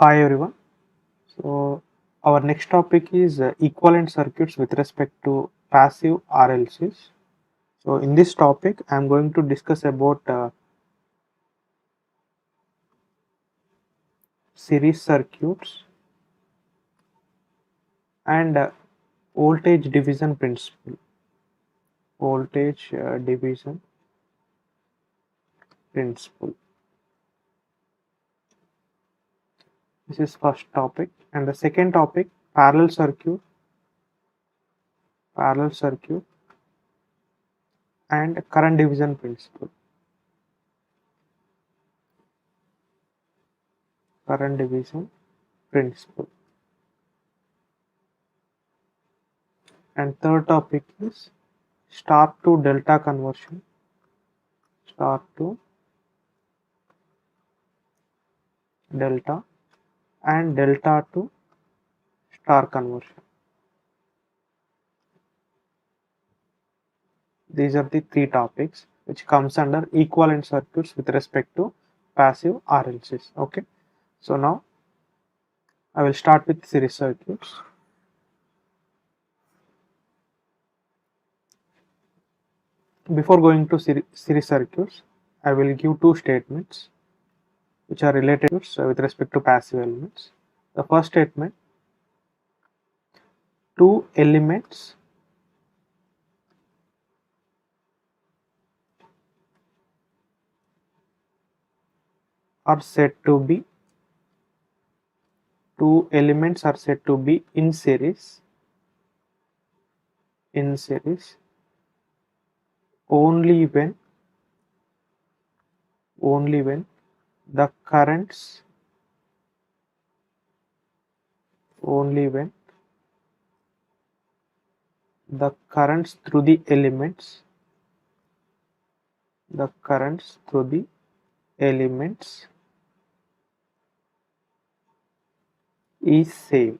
Hi everyone. So our next topic is equivalent circuits with respect to passive RLCs. So in this topic I am going to discuss about series circuits and voltage division principle. Voltage division principle. This is first topic, and the second topic parallel circuit and current division principle. Current division principle. And third topic is star to delta conversion. Star to delta and delta to star conversion. These are the three topics which comes under equivalent circuits with respect to passive RLCs. Okay, so now I will start with series circuits. Before going to series circuits, I will give two statements which are related with respect to passive elements. The first statement: two elements are said to be in series only when the currents through the elements is same.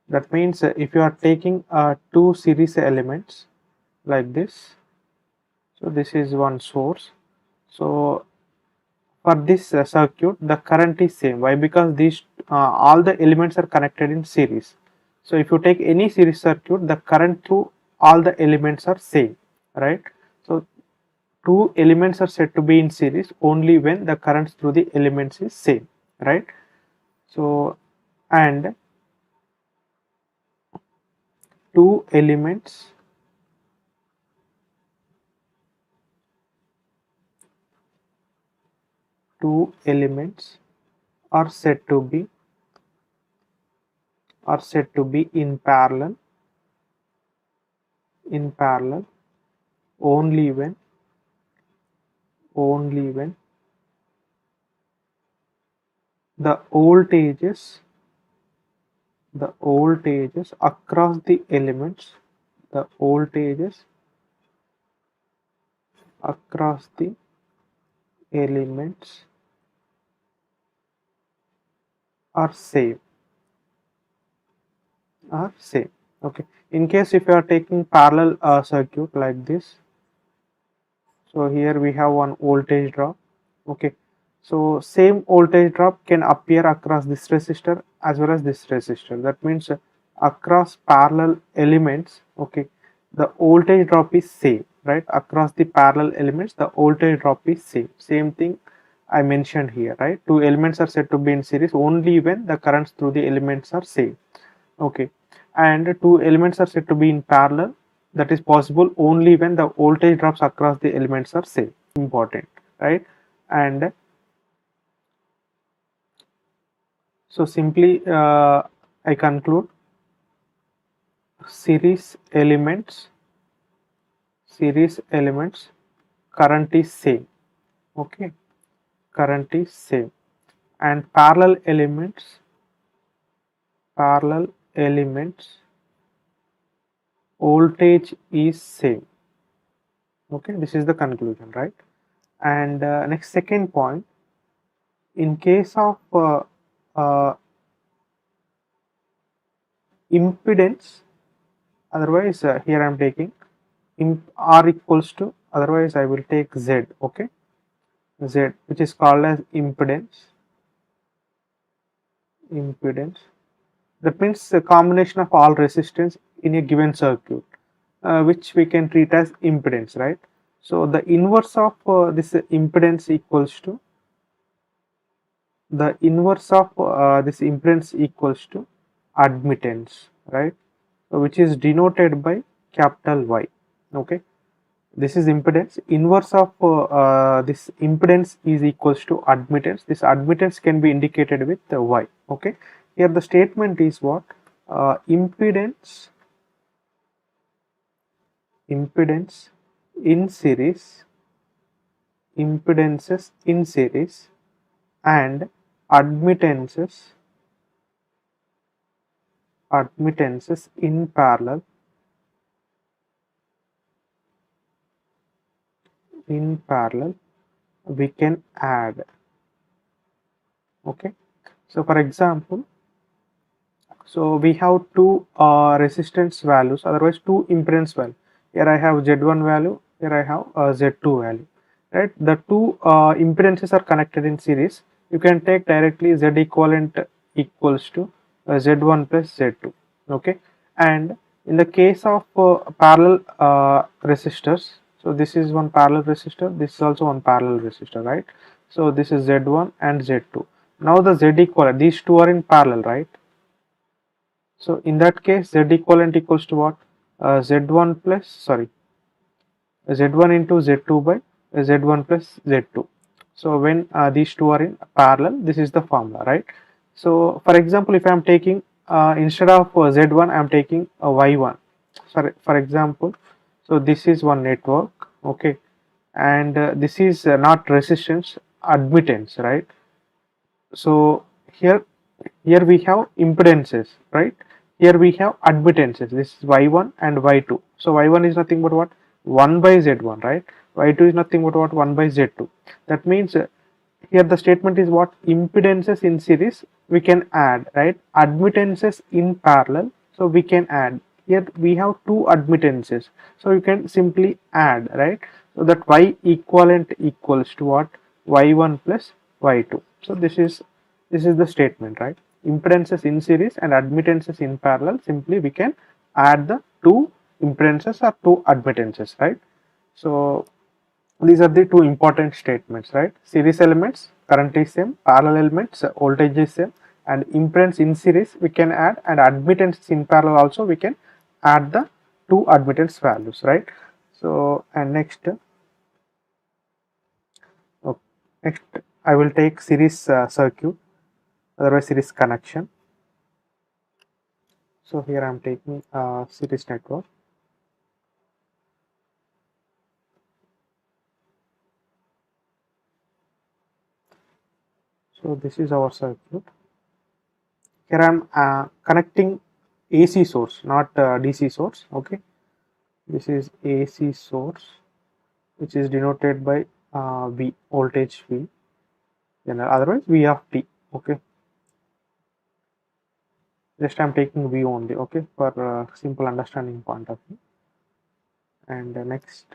That means if you are taking two series elements like this, so this is one source. So for this circuit, the current is same. Why? Because these all the elements are connected in series. So if you take any series circuit, the current through all the elements are same, right? So two elements are said to be in series only when the currents through the elements is same, right? So and two elements are said to be in parallel only when the voltages across the elements are same. Okay, in case if you are taking parallel circuit like this, so here we have one voltage drop. Okay, so same voltage drop can appear across this resistor as well as this resistor. That means across parallel elements, okay, the voltage drop is same, right? Across the parallel elements, the voltage drop is same thing I mentioned here, right? Two elements are said to be in series only when the currents through the elements are same. Okay, and two elements are said to be in parallel. That is possible only when the voltage drops across the elements are same. Important, right? And so simply I conclude series elements current is same. Okay, current is same, and parallel elements voltage is same. Okay, this is the conclusion, right? And next, second point, in case of impedance, otherwise here I am taking R equals to, otherwise I will take Z. Okay, Z, which is called as impedance. Impedance. That means a combination of all resistance in a given circuit, which we can treat as impedance, right? So the inverse of this impedance equals to this impedance equals to admittance, right? So which is denoted by capital Y. Okay, this is impedance. Inverse of this impedance is equals to admittance. This admittance can be indicated with Y. Okay, here the statement is what? Impedance in series, impedances in series, and admittances in parallel we can add. Okay, so for example, so we have two resistance values, otherwise two impedance value. Here I have Z1 value, here I have Z2 value, right? The two impedances are connected in series. You can take directly Z equivalent equals to Z1 plus Z2. Okay, and in the case of parallel resistors, so this is one parallel resistor, this is also one parallel resistor, right? So this is Z1 and Z2. Now the Z equivalent, these two are in parallel, right? So in that case, Z equivalent equals to what? Z1 plus, sorry, Z1 into Z2 by Z1 plus Z2. So when these two are in parallel, this is the formula, right? So for example, if I am taking instead of Z1, I am taking a Y1. Sorry, for example, so this is one network, okay, and this is not resistance, admittance, right? So here we have impedances, right? Here we have admittances. This is y1 and y2. So y1 is nothing but what? 1 by z1, right? Y2 is nothing but what? 1 by z2. That means here the statement is what? Impedances in series we can add, right? Admittances in parallel, so we can add. Here we have two admittances, so you can simply add, right? So that y equivalent equals to what? Y1 plus y2. So this is the statement, right? Impedances in series and admittances in parallel, simply we can add the two impedances or two admittances, right? So these are the two important statements, right? Series elements, current is same, parallel elements, voltage is same, and impedance in series we can add, and admittance in parallel also we can add the two admittance values, right? So and next, okay, next I will take series circuit, otherwise series connection. So here I am taking series network. So this is our circuit. Here I am connecting AC source, not DC source. Okay, this is AC source, which is denoted by V, voltage V, then otherwise V of T. Okay, just I am taking V only. Okay, for simple understanding point of view. And next,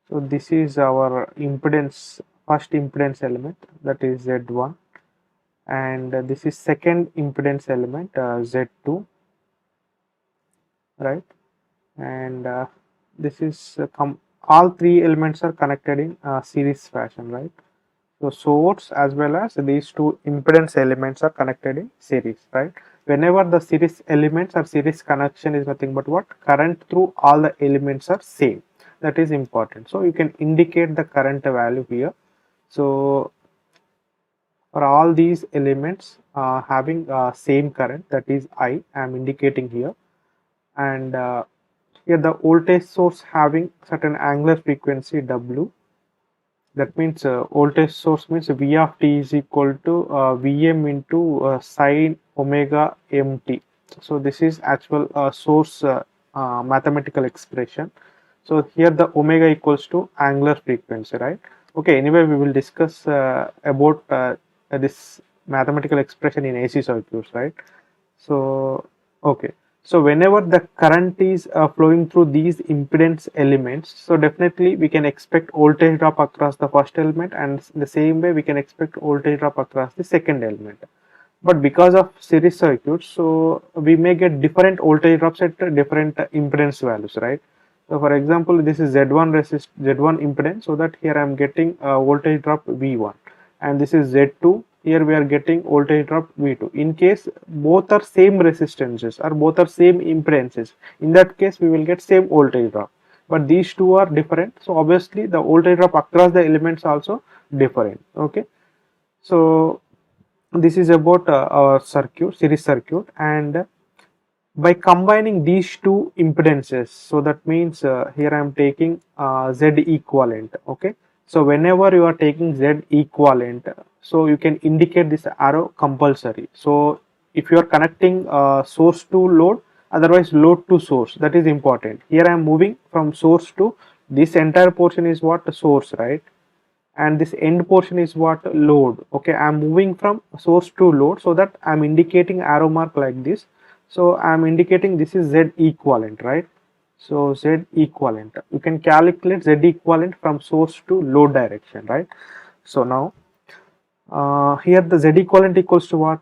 so this is our impedance, first impedance element, that is Z1, and this is second impedance element, Z2, right? And this is all three elements are connected in series fashion, right? So source as well as these two impedance elements are connected in series, right? Whenever the series elements or series connection is nothing but what? Current through all the elements are same. That is important. So you can indicate the current value here. So for all these elements having same current, that is I am indicating here, and here the voltage source having certain angular frequency W. That means voltage source means V of t is equal to Vm into sine omega mt. So this is actual source mathematical expression. So here the omega equals to angular frequency, right? Okay, anyway we will discuss about this mathematical expression in AC circuits, right? So okay, So whenever the current is flowing through these impedance elements, so definitely we can expect voltage drop across the first element, and the same way we can expect voltage drop across the second element. But because of series circuits, so we may get different voltage drops at different impedance values, right? So for example, this is Z1 impedance, so that here I am getting a voltage drop V1, and this is Z2, here we are getting voltage drop V2. In case both are same resistances or both are same impedances, in that case we will get same voltage drop. But these two are different, so obviously the voltage drop across the elements also different. Okay, so this is about our circuit, series circuit, and by combining these two impedances, so that means here I am taking Z equivalent. Okay, so whenever you are taking Z equivalent, so you can indicate this arrow compulsory. So if you are connecting source to load, otherwise load to source, that is important. Here I am moving from source to, this entire portion is what, source, right? And this end portion is what, load. Okay, I'm moving from source to load, so that I'm indicating arrow mark like this. So I'm indicating this is Z equivalent, right? So Z equivalent, you can calculate Z equivalent from source to load direction, right? So now here the Z equivalent equals to what?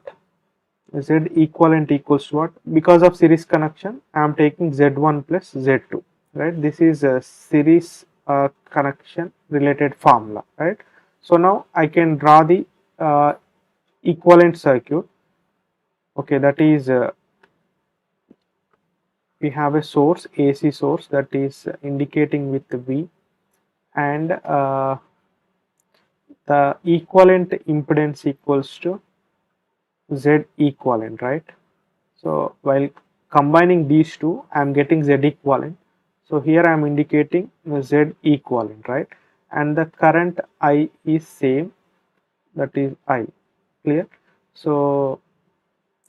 Z equivalent equals to what? Because of series connection, I am taking Z1 plus Z2, right? This is a series connection related formula, right? So now I can draw the equivalent circuit. Okay, that is we have a source, AC source, that is indicating with V, and the equivalent impedance equals to Z equivalent, right? So while combining these two, I am getting Z equivalent. So here I am indicating Z equivalent, right? And the current I is same, that is I. Clear? So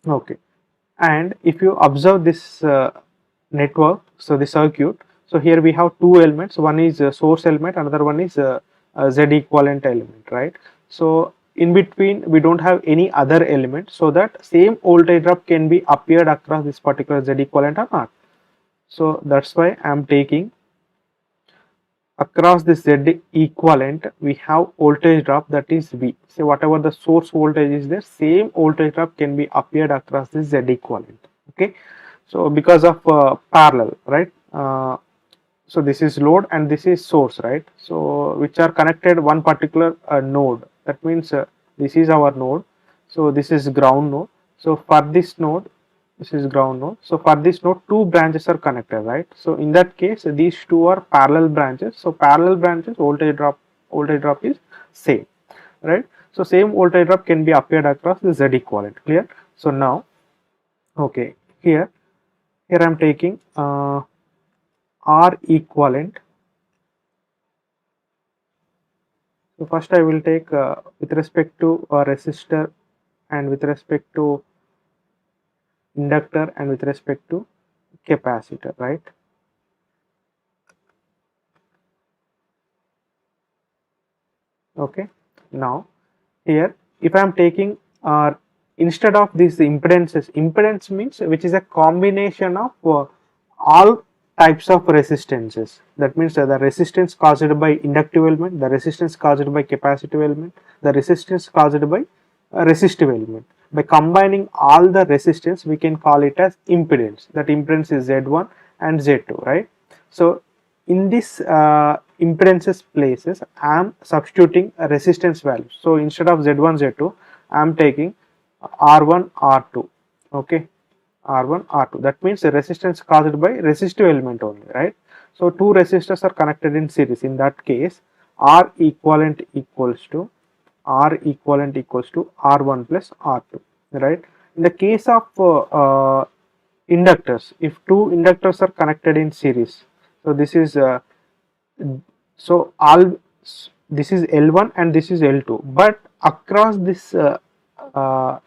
okay. And if you observe this network, so the circuit, so here we have two elements. One is a source element, another one is a Z equivalent element, right? So in between we don't have any other element, so that same voltage drop can be appeared across this particular Z equivalent or not. So that's why I am taking across this Z equivalent, we have voltage drop, that is V. So whatever the source voltage is there, same voltage drop can be appeared across this Z equivalent. Okay, so because of parallel, right? So this is load and this is source, right? So which are connected one particular node. That means this is our node. So this is ground node. So for this node, this is ground node. So for this node, two branches are connected, right? So in that case, these two are parallel branches. So parallel branches, voltage drop is same, right? So same voltage drop can be appeared across the Z equivalent. Clear? So now, okay, here I am taking R equivalent. So first I will take with respect to a resistor, and with respect to inductor, and with respect to capacitor, right? Okay, now here if I am taking instead of these impedances, impedance means which is a combination of all types of resistances. That means the resistance caused by inductive element, the resistance caused by capacitive element, the resistance caused by resistive element. By combining all the resistance, we can call it as impedance. That impedance is Z1 and Z2, right? So in this impedances places, I am substituting a resistance value. So instead of Z1, Z2, I am taking R1, R2. Okay, R1, R2. That means the resistance caused by resistive element only, right? So two resistors are connected in series. In that case, R equivalent equals to R1 plus R2, right? In the case of inductors, if two inductors are connected in series, so this is so all this is L1 and this is L2, but across this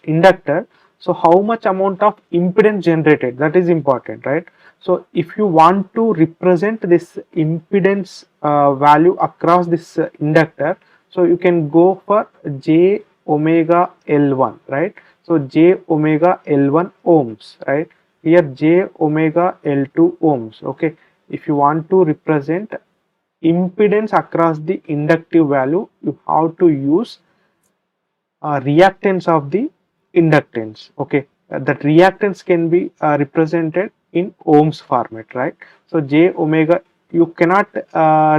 inductor, so how much amount of impedance generated, that is important, right? So if you want to represent this impedance value across this inductor, so you can go for J omega L1, right? So J omega L1 ohms, right? here j omega L2 ohms. Okay, if you want to represent impedance across the inductive value, you have to use reactance of the inductance. Okay, that reactance can be represented in ohms format, right? So j omega, you cannot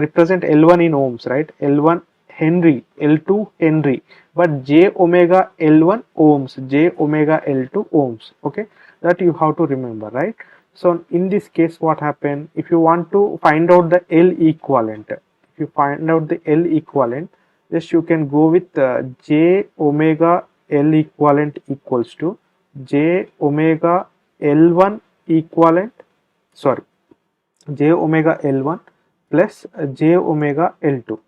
represent L1 in ohms, right? L1 Henry, L2 Henry, but j omega L1 ohms, j omega L2 ohms. Okay, that you have to remember, right? So in this case, what happened? If you want to find out the L equivalent, if you find out the L equivalent, just you can go with j omega L equivalent equals to j omega L1 equivalent, sorry, j omega L1 plus j omega L2.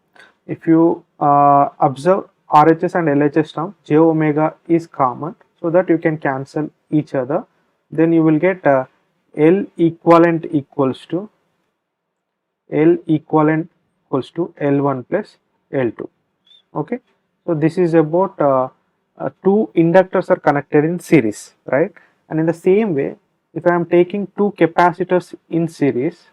If you observe RHS and LHS term, j omega is common, so that you can cancel each other. Then you will get L equivalent equals to L1 plus L2. Okay, so this is about two inductors are connected in series, right? And in the same way, if I am taking two capacitors in series,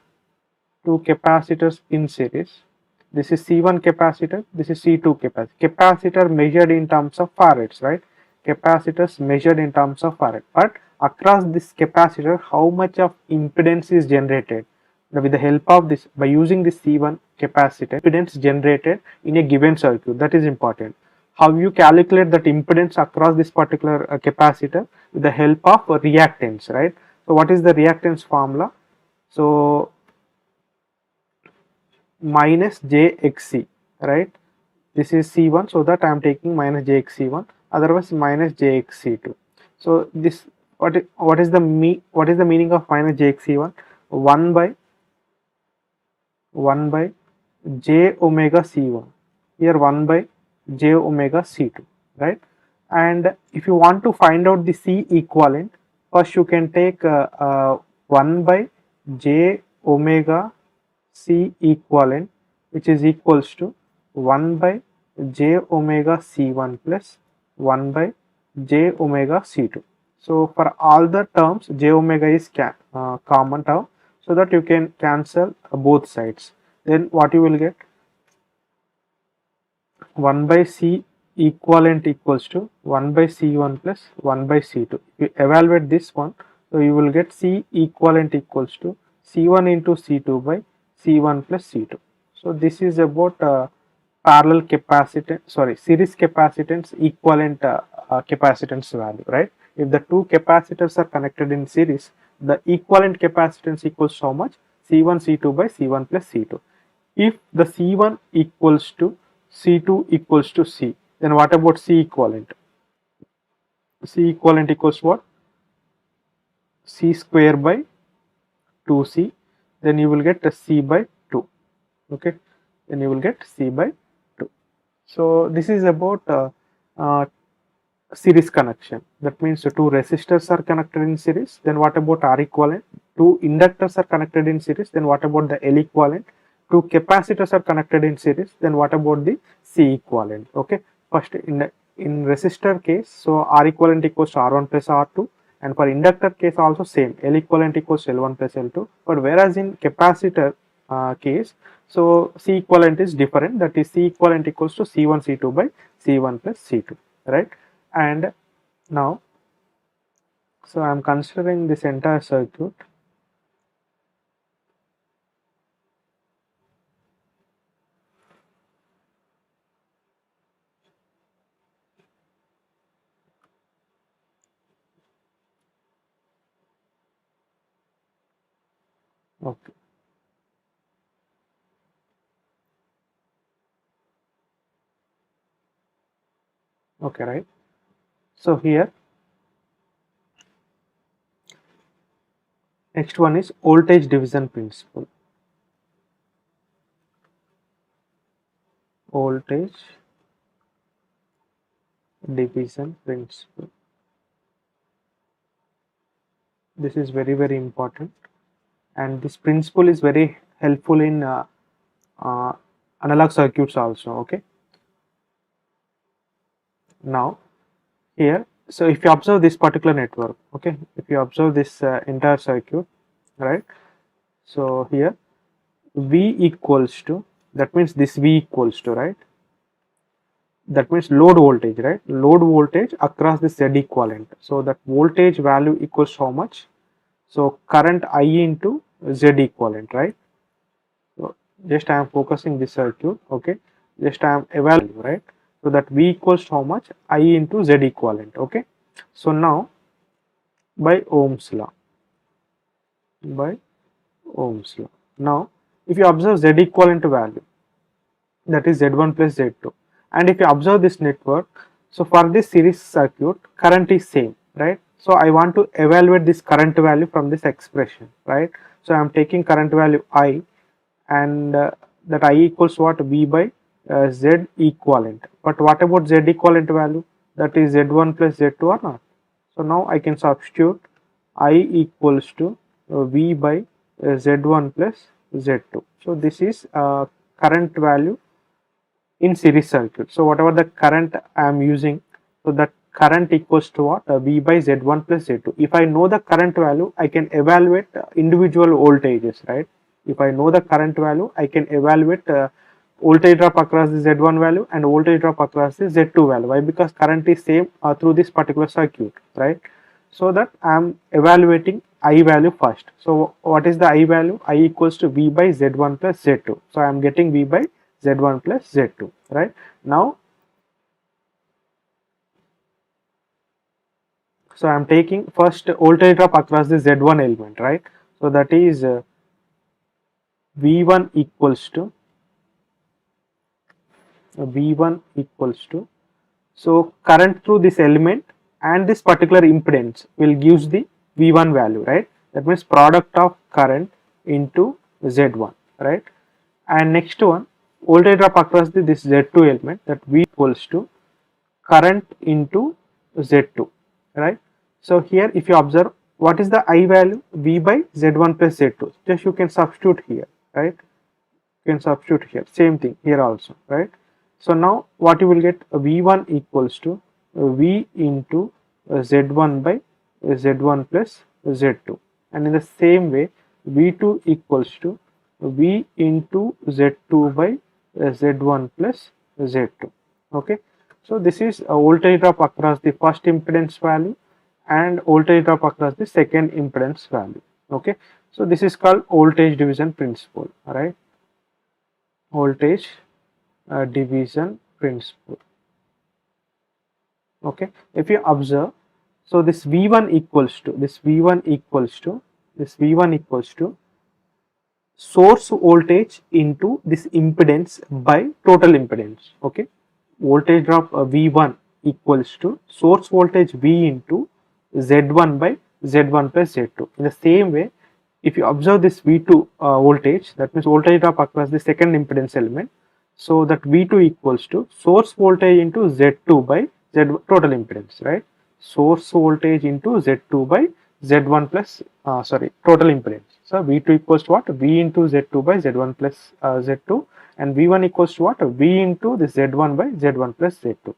this is C1 capacitor, this is C2 capacitor. Capacitor measured in terms of farads, right? Capacitors measured in terms of farad, but across this capacitor, how much of impedance is generated? With the help of this, by using this C1 capacitor, impedance generated in a given circuit, that is important. How you calculate that impedance across this particular capacitor? With the help of reactance, right? So what is the reactance formula? So minus jxc, right? This is C1, so that I am taking minus jxc1, otherwise minus jxc2. So this, what is the meaning of minus jxc1? 1 by j omega c1, here 1 by j omega c2, right? And if you want to find out the C equivalent, first you can take 1 by j omega C equivalent, which is equals to 1 by j omega c1 plus 1 by j omega c2. So for all the terms, j omega is common term, so that you can cancel both sides. Then what you will get? 1 by C equivalent equals to 1 by C1 plus 1 by C2. If you evaluate this one, so you will get C equivalent equals to C1 into C2 by C1 plus C2. So this is about parallel capacitance, sorry, series capacitance equivalent capacitance value, right? If the two capacitors are connected in series, the equivalent capacitance equals how much? C1 C2 by C1 plus C2. If the C1 equals to C2 equals to C, then what about C equivalent? C equivalent equals what? C square by 2C, then you will get a C by 2. Okay, then you will get C by 2. So this is about series connection. That means the two resistors are connected in series. Then what about R equivalent? Two inductors are connected in series. Then what about the L equivalent? Two capacitors are connected in series. Then what about the C equivalent? Okay, first in resistor case, so R equivalent equals to R1 plus R2, and for inductor case also same, L equivalent equals L1 plus L2. But whereas in capacitor case, so C equivalent is different, that is C equivalent equals to C1 C2 by C1 plus C2, right? And now, so I am considering this entire circuit. Okay. Okay, right. So here, next one is voltage division principle. Voltage division principle. This is very, very important, and this principle is very helpful in analog circuits also. Okay. Now here So if you observe this particular network, okay, if you observe this entire circuit, right, so here V equals to, that means this V equals to, right, that means load voltage, right, load voltage across the Z equivalent. So that voltage value equals how much? So current I into Z equivalent, right? So just I am focusing this circuit, okay, just I am evaluating, right? So that V equals to how much? I into Z equivalent, okay. So now by Ohm's law, by Ohm's law. Now if you observe Z equivalent value, that is Z1 plus Z2, and if you observe this network, so for this series circuit current is same, right? So I want to evaluate this current value from this expression, right? So I am taking current value I, and that I equals what? V by Z equivalent. But what about Z equivalent value? That is Z1 plus Z2 or not? So now I can substitute I equals to V by Z1 plus Z2. So this is current value in series circuit. So whatever the current I am using, so that current equals to what? V by Z1 plus Z2. If I know the current value, I can evaluate individual voltages, right? If I know the current value, I can evaluate voltage drop across the Z1 value and voltage drop across the Z2 value. Why? Because current is same through this particular circuit, right? So that I am evaluating I value first. So what is the I value? I equals to V by Z1 plus Z2. So I am getting V by Z1 plus Z2, right? Now, so I am taking first voltage drop across the Z1 element, right? So that is V1 equals to V1 equals to, so current through this element and this particular impedance will gives the V1 value, right? That means product of current into Z1, right? And next one, voltage drop across this Z2 element, that V equals to current into Z2, right? So here if you observe, what is the I value? V by Z1 plus Z2. Just you can substitute here, right? You can substitute here, same thing here also, right? So now what you will get? V1 equals to V into Z1 by Z1 plus Z2, and in the same way V2 equals to V into Z2 by Z1 plus Z2, okay. So this is a voltage drop across the first impedance value and voltage drop across the second impedance value, okay. So this is called voltage division principle, alright, voltage division principle, okay. If you observe, so this V1 equals to source voltage into this impedance by total impedance, okay. Voltage drop V1 equals to source voltage V into Z1 by Z1 plus Z2. In the same way, if you observe this V2 voltage, that means voltage drop across the second impedance element, so that V2 equals to source voltage into Z2 by Z total impedance, right? Source voltage into Z2 by Z1 plus total impedance. So V2 equals to what? V into Z2 by Z1 plus Z2, and V1 equals to what? V into the Z1 by Z1 plus Z2.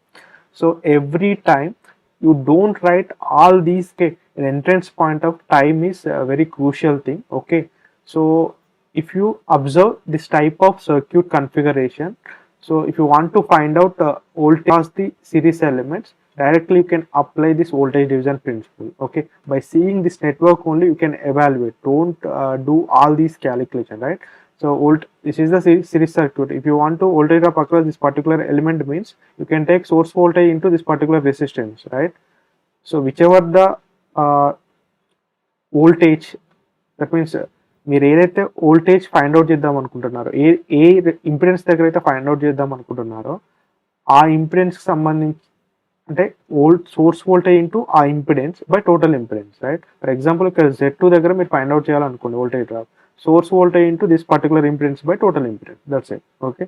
So every time you don't write all these, okay, an entrance point of time is a very crucial thing, okay. So if you observe this type of circuit configuration, so if you want to find out voltage across the series elements, directly you can apply this voltage division principle, okay. By seeing this network only you can evaluate, don't do all these calculations, right? So this is the series circuit. If you want to voltage drop across this particular element, means you can take source voltage into this particular resistance, right? So whichever the voltage, that means మీరు ఏదైతే voltage find out చేద్దాం అనుకుంటున్నారో, ఏ impedance దగ్గర అయితే find out చేద్దాం అనుకుంటున్నారో ఆ ఇంపిడెన్స్కి సంబంధించి, అంటే సోర్స్ వోల్టేజ్ ఇంటూ ఆ impedance by total impedance, right? For example ఇక్కడ Z2 దగ్గర మీరు ఫైండ్ అవుట్ చేయాలనుకోండి voltage drop, source voltage into this particular impedance by total impedance, that's it, okay.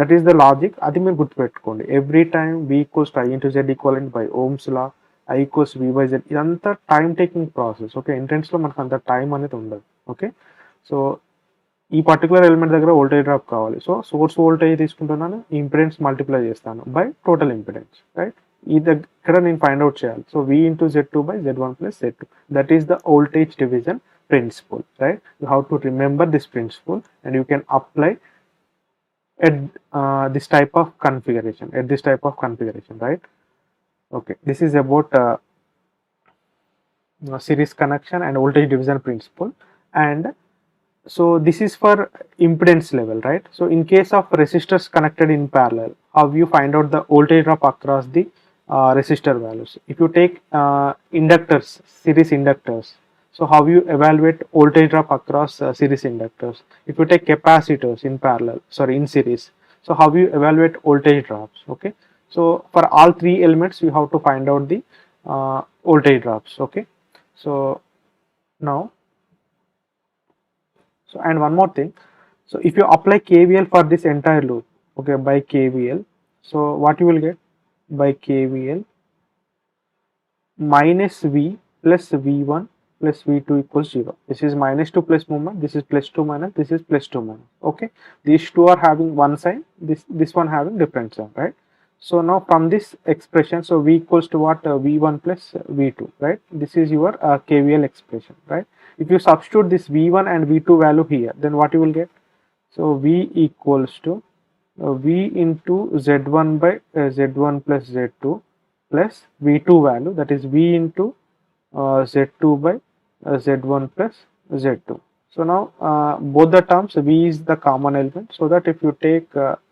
That is the logic, అది మీరు గుర్తుపెట్టుకోండి. Every time V equals to I into Z equivalent by ohms law, I equals V by Z, ఇదంతా time taking process, okay. ఎంట్రెన్స్లో మనకు అంత time అనేది ఉండదు, okay. So ఈ పర్టికులర్ ఎలిమెంట్ దగ్గర వోల్టేజ్ డ్రాప్ కావాలి, సో సోర్స్ వోల్టేజ్ తీసుకుంటున్నాను, ఇంపిడెన్స్ మల్టిప్లై చేస్తాను బై టోటల్ ఇంపిడెన్స్, రైట్? ఇక్కడ నేను ఫైండ్ అవుట్ చేయాలి. So V into Z2 by Z1 plus Z2, that is the voltage division principle, right? You have to remember this principle and you can apply at this type of configuration, right? Okay, this is about series connection and voltage division principle. And so this is for impedance level, right? So in case of resistors connected in parallel, how you find out the voltage drop across the resistor values? If you take inductors, series inductors, so how you evaluate voltage drop across series inductors? If you take capacitors in parallel, sorry, in series, so how you evaluate voltage drops? Okay, so for all three elements you have to find out the voltage drops. Okay, so now, so and one more thing, so if you apply KVL for this entire loop, okay, by KVL, so what you will get? By KVL, minus V plus V1 plus V2 equals 0. This is minus 2 plus movement, this is plus 2 minus, this is plus 2 minus. Okay, these two are having one sign, this one having different sign, right? So now from this expression, so V equals to what? V1 plus V2, right? This is your KVL expression, right? If you substitute this V1 and V2 value here, then what you will get? So V equals to V into Z1 by Z1 plus Z2 plus V2 value, that is V into Z2 by Z1 plus Z2. So now both the terms, V is the common element, so that if you take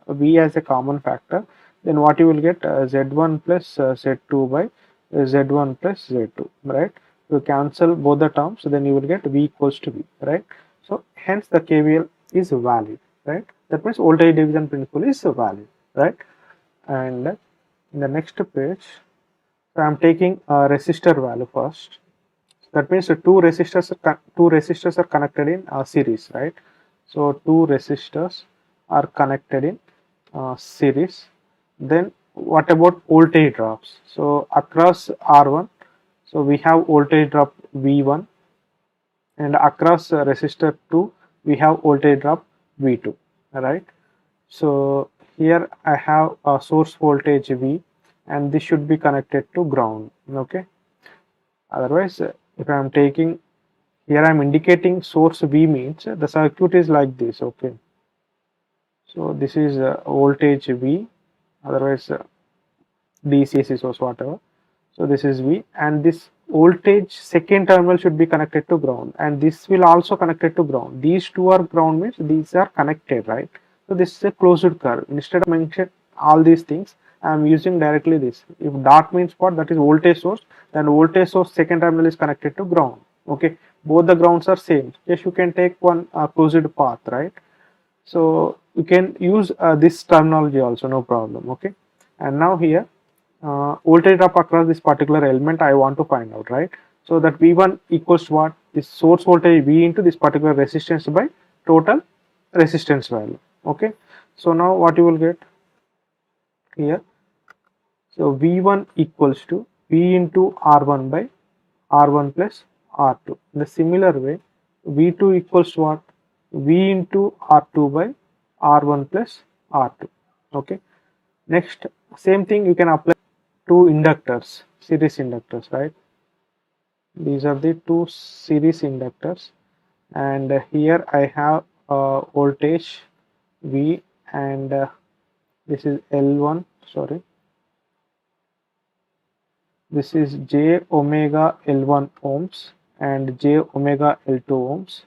V as a common factor, then what you will get? Z1 plus Z2 by Z1 plus Z2, right? You cancel both the terms, so then you will get V equals to V, right? So hence the KVL is valid, right? That means voltage division principle is valid, right? And in the next page, so I am taking a resistor value first. That means two resistors are connected in series, right? So two resistors are connected in series. Then what about voltage drops? So across R1, so we have voltage drop V1, and across resistor 2 we have voltage drop V2, right? So here I have a source voltage V, and this should be connected to ground. Okay, otherwise if I am taking here, I am indicating source V, means the circuit is like this. Okay, so this is voltage V, otherwise DC source, whatever. So this is V, and this voltage second terminal should be connected to ground, and this will also connected to ground. These two are ground, means these are connected, right? So this is a closed curve. Instead of mentioning all these things, I am using directly this. If dot means what? That is voltage source. Then voltage source second terminal is connected to ground. Okay, both the grounds are same. Yes, you can take one closed path, right? So you can use this terminology also, no problem. Okay, and now here voltage drop across this particular element I want to find out, right? So that V1 equals to what? This source voltage V into this particular resistance by total resistance value. Okay, so now what you will get here? So V1 equals to V into R1 by R1 plus R2. In the similar way, V2 equals to what? V into R2 by R1 plus R2. Okay, next same thing you can apply to inductors, series inductors, right? These are the two series inductors, and here I have voltage V, and this is L1, sorry, this is J omega L1 ohms and J omega L2 ohms.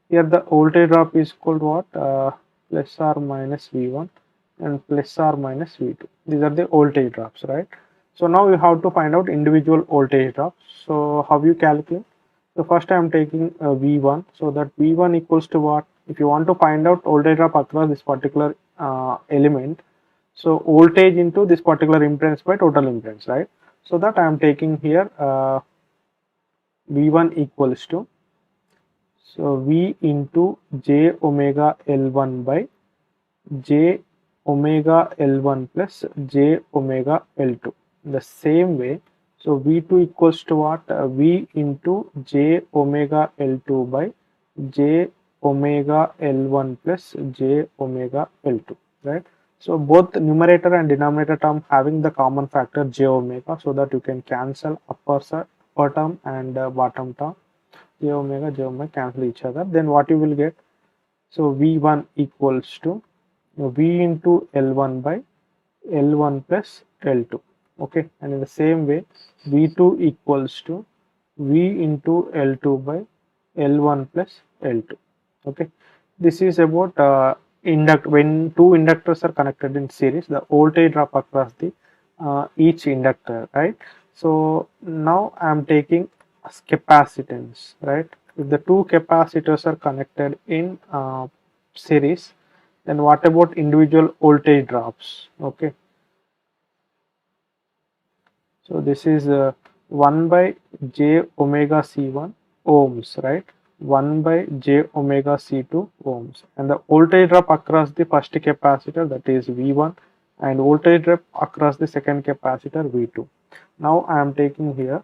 Here the voltage drop is called what? Plus or minus V1 and plus or minus V2. These are the voltage drops, right? So now you have to find out individual voltage drops. So how you calculate? So first I am taking V1, so that V1 equals to what? If you want to find out voltage drop across this particular element, so voltage into this particular impedance by total impedance, right? So that I am taking here V1 equals to, so V into J omega L1 by J omega L1 plus J omega L2. In the same way, so V2 equals to what? V into J omega L2 by J omega L1 plus J omega L2, right? So both the numerator and denominator term having the common factor j omega, so that you can cancel upper term and bottom term. J omega cancel each other. Then what you will get? So V1 equals to V into L1 by L1 plus L2. Okay, and in the same way, V2 equals to V into L2 by L1 plus L2. Okay, this is about when two inductors are connected in series, the voltage drop across the each inductor, right? So now I am taking capacitance, right? If the two capacitors are connected in series, then what about individual voltage drops? Okay, so this is 1 by j omega c1 ohms, right? 1 by j omega c2 ohms, and the voltage drop across the first capacitor, that is V1, and voltage drop across the second capacitor V2. Now I am taking here,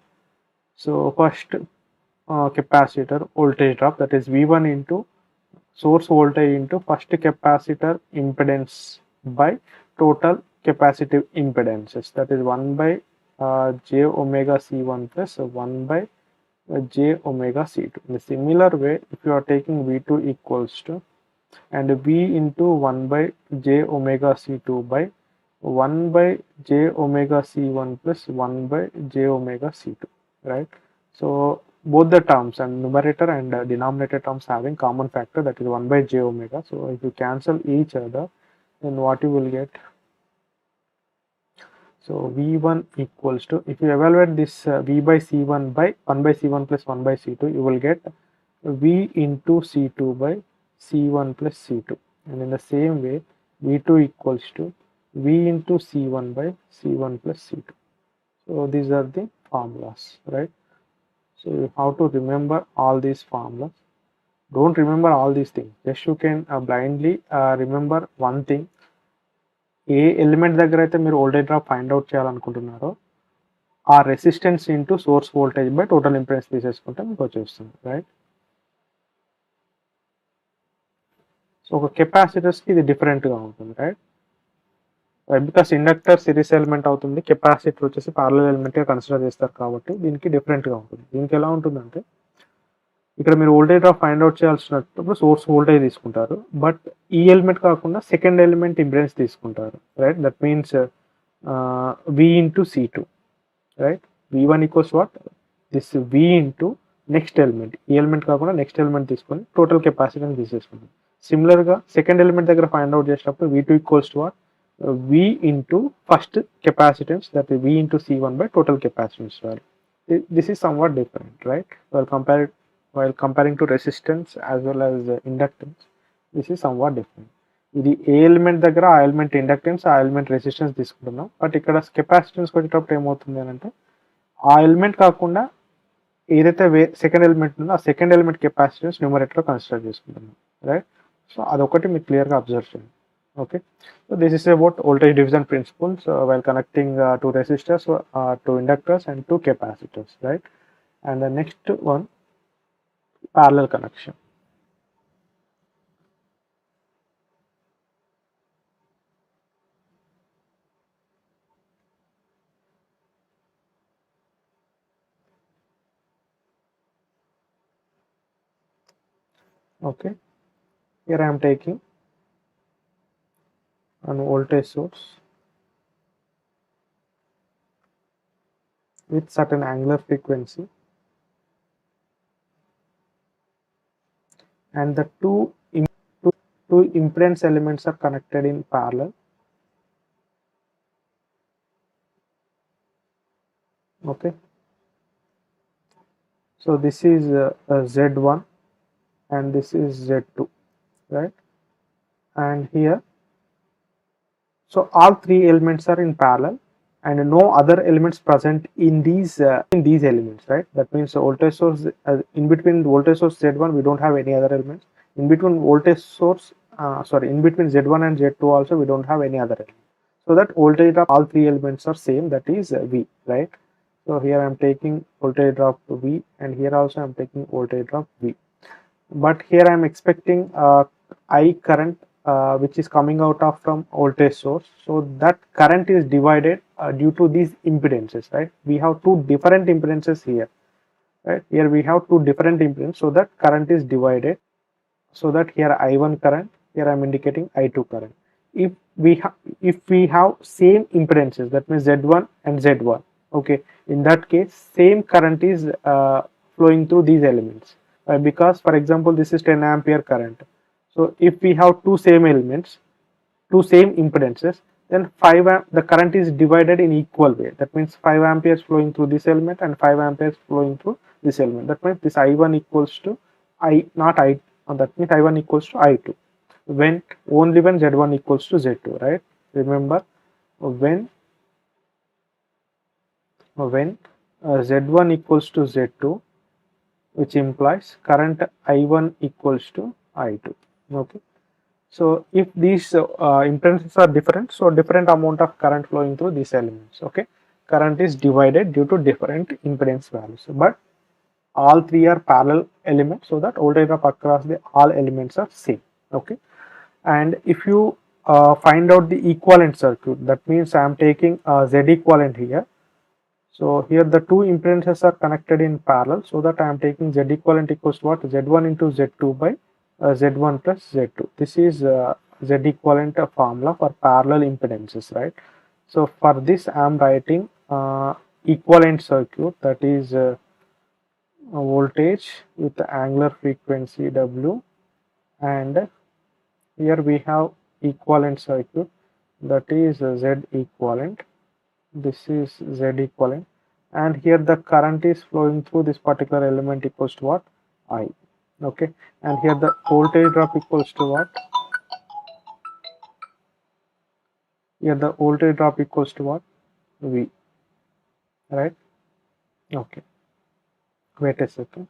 so first capacitor voltage drop, that is V1 into source voltage into first capacitor impedance by total capacitive impedances, that is 1 by j omega c1 plus 1 by j omega c2. In a similar way, if you are taking V2 equals to, and V into 1 by j omega c2 by 1 by j omega c1 plus 1 by j omega c2, right? So both the terms and numerator and denominator terms having common factor, that is 1 by j omega. So if you cancel each other, then what you will get? So V1 equals to, if you evaluate this V by C1 by 1 by C1 plus 1 by C2, you will get V into C2 by C1 plus C2. And in the same way, V2 equals to V into C1 by C1 plus C2. So these are the formulas, right? So you have to remember all these formulas. Don't remember all these things. Just you can blindly remember one thing. A element దగ్గర అయితే మీరు voltage drop find out చేయాలనుకుంటున్నారో ఆ resistance into source voltage by total impedance తీసేసుకుంటే మీకు వచ్చేస్తుంది, right? So ఒక కెపాసిటర్స్కి ఇది డిఫరెంట్గా ఉంటుంది, right? Because inductor series element అవుతుంది, కెపాసిటర్ వచ్చేసి పారలల్ ఎలిమెంట్గా కన్సిడర్ చేస్తారు కాబట్టి దీనికి డిఫరెంట్గా ఉంటుంది. దీనికి ఎలా ఉంటుందంటే, ఇక్కడ మీరు వోల్టేజ్ డ్రాప్ ఫైండ్ అవుట్ చేయాల్సినప్పుడు సోర్స్ వోల్టేజ్ తీసుకుంటారు, బట్ ఈ ఎలిమెంట్ కాకుండా సెకండ్ ఎలిమెంట్ ఇంపెడెన్స్ తీసుకుంటారు, right? That means V into C2, right? V1 equals what? This V into next element, ఈ ఎలిమెంట్ కాకుండా నెక్స్ట్ ఎలిమెంట్ తీసుకొని టోటల్ కెపాసిటెన్స్ తీసేసుకుంటాం. సిమిలర్గా second element దగ్గర ఫైండ్ అవుట్ చేసినప్పుడు V2 equals to what? V into first capacitance, that V into C1 by total capacitance value. This is somewhat different, right? While comparing to resistance as well as inductance, this is somewhat different. ఇది ఏ element దగ్గర ఆ element inductance, ఆ element resistance తీసుకుంటున్నాం, but ఇక్కడ capacitance వచ్చేటప్పుడు ఏమవుతుంది అని అంటే, ఆ ఎలిమెంట్ కాకుండా ఏదైతే సెకండ్ ఎలిమెంట్ ఉందో ఆ సెకండ్ ఎలిమెంట్ కెపాసిటెన్స్ న్యూమరేటర్లో కన్సిడర్ చేసుకుంటున్నాం, రైట్? సో అదొకటి మీకు క్లియర్గా అబ్జర్వ్ చేయండి. Okay, so this is about voltage division principles while connecting to resistors, to inductors and to capacitors, right? And the next one, parallel connection. Okay, here I am taking an voltage source with certain angular frequency, and the two impedance elements are connected in parallel. Okay, so this is Z1 and this is Z2, right? And here, so all three elements are in parallel and no other elements present in these elements, right? That means the voltage source, in between voltage source Z1 we don't have any other elements. In between voltage source, in between Z1 and Z2 also we don't have any other element. So that voltage drop, all three elements are same, that is V, right? So here I am taking voltage drop V, and here also I am taking voltage drop V. But here I am expecting I current which is coming out of from voltage source. So that current is divided due to these impedances, right? We have two different impedances here, right? Here we have two different impedances, so that current is divided. So that here I1 current, here I am indicating I2 current. If we have same impedances, that means Z1 and Z1, okay, in that case same current is flowing through these elements, because for example this is 10 ampere current. So if we have two same elements, two same impedances, then the current is divided in equal way. That means 5 amperes flowing through this element and 5 amperes flowing through this element. That means this I1 equals to I, not I, that means I1 equals to I2. When only when Z1 equals to Z2, right? Remember, when Z1 equals to Z2, which implies current I1 equals to I2. Okay. So if these impedances are different, so different amount of current flowing through these elements. Okay, current is divided due to different impedance values, but all three are parallel elements, so that voltage drop across the all elements are same. Okay, and if you find out the equivalent circuit, that means I am taking Z equivalent here. So here the two impedances are connected in parallel, so that I am taking Z equivalent equals to what? Z1 into Z2 by Z1 plus Z2. This is Z equivalent formula for parallel impedances, right? So for this I am writing equivalent circuit, that is voltage with the angular frequency W, and here we have equivalent circuit, that is Z equivalent. This is Z equivalent, and here the current is flowing through this particular element equals to what? I. Okay, and here the voltage drop equals to what? Here the voltage drop equals to what? V, right? Okay, wait a second.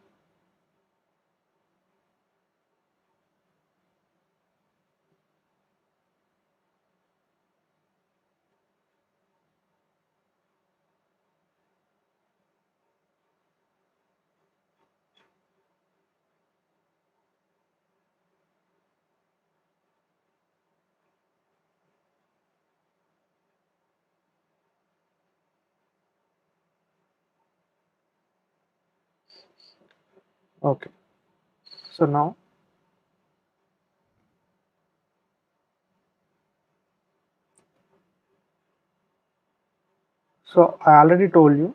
Okay, so now I already told you.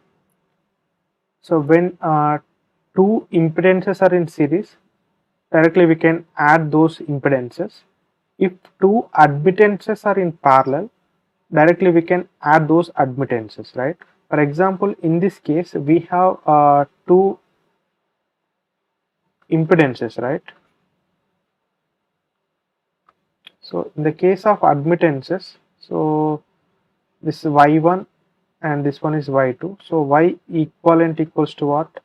So when two impedances are in series, directly we can add those impedances. If two admittances are in parallel, directly we can add those admittances, right? For example, in this case we have two impedances, right? So in the case of admittances, so this is y1 and this one is y2. So y equivalent equals to what?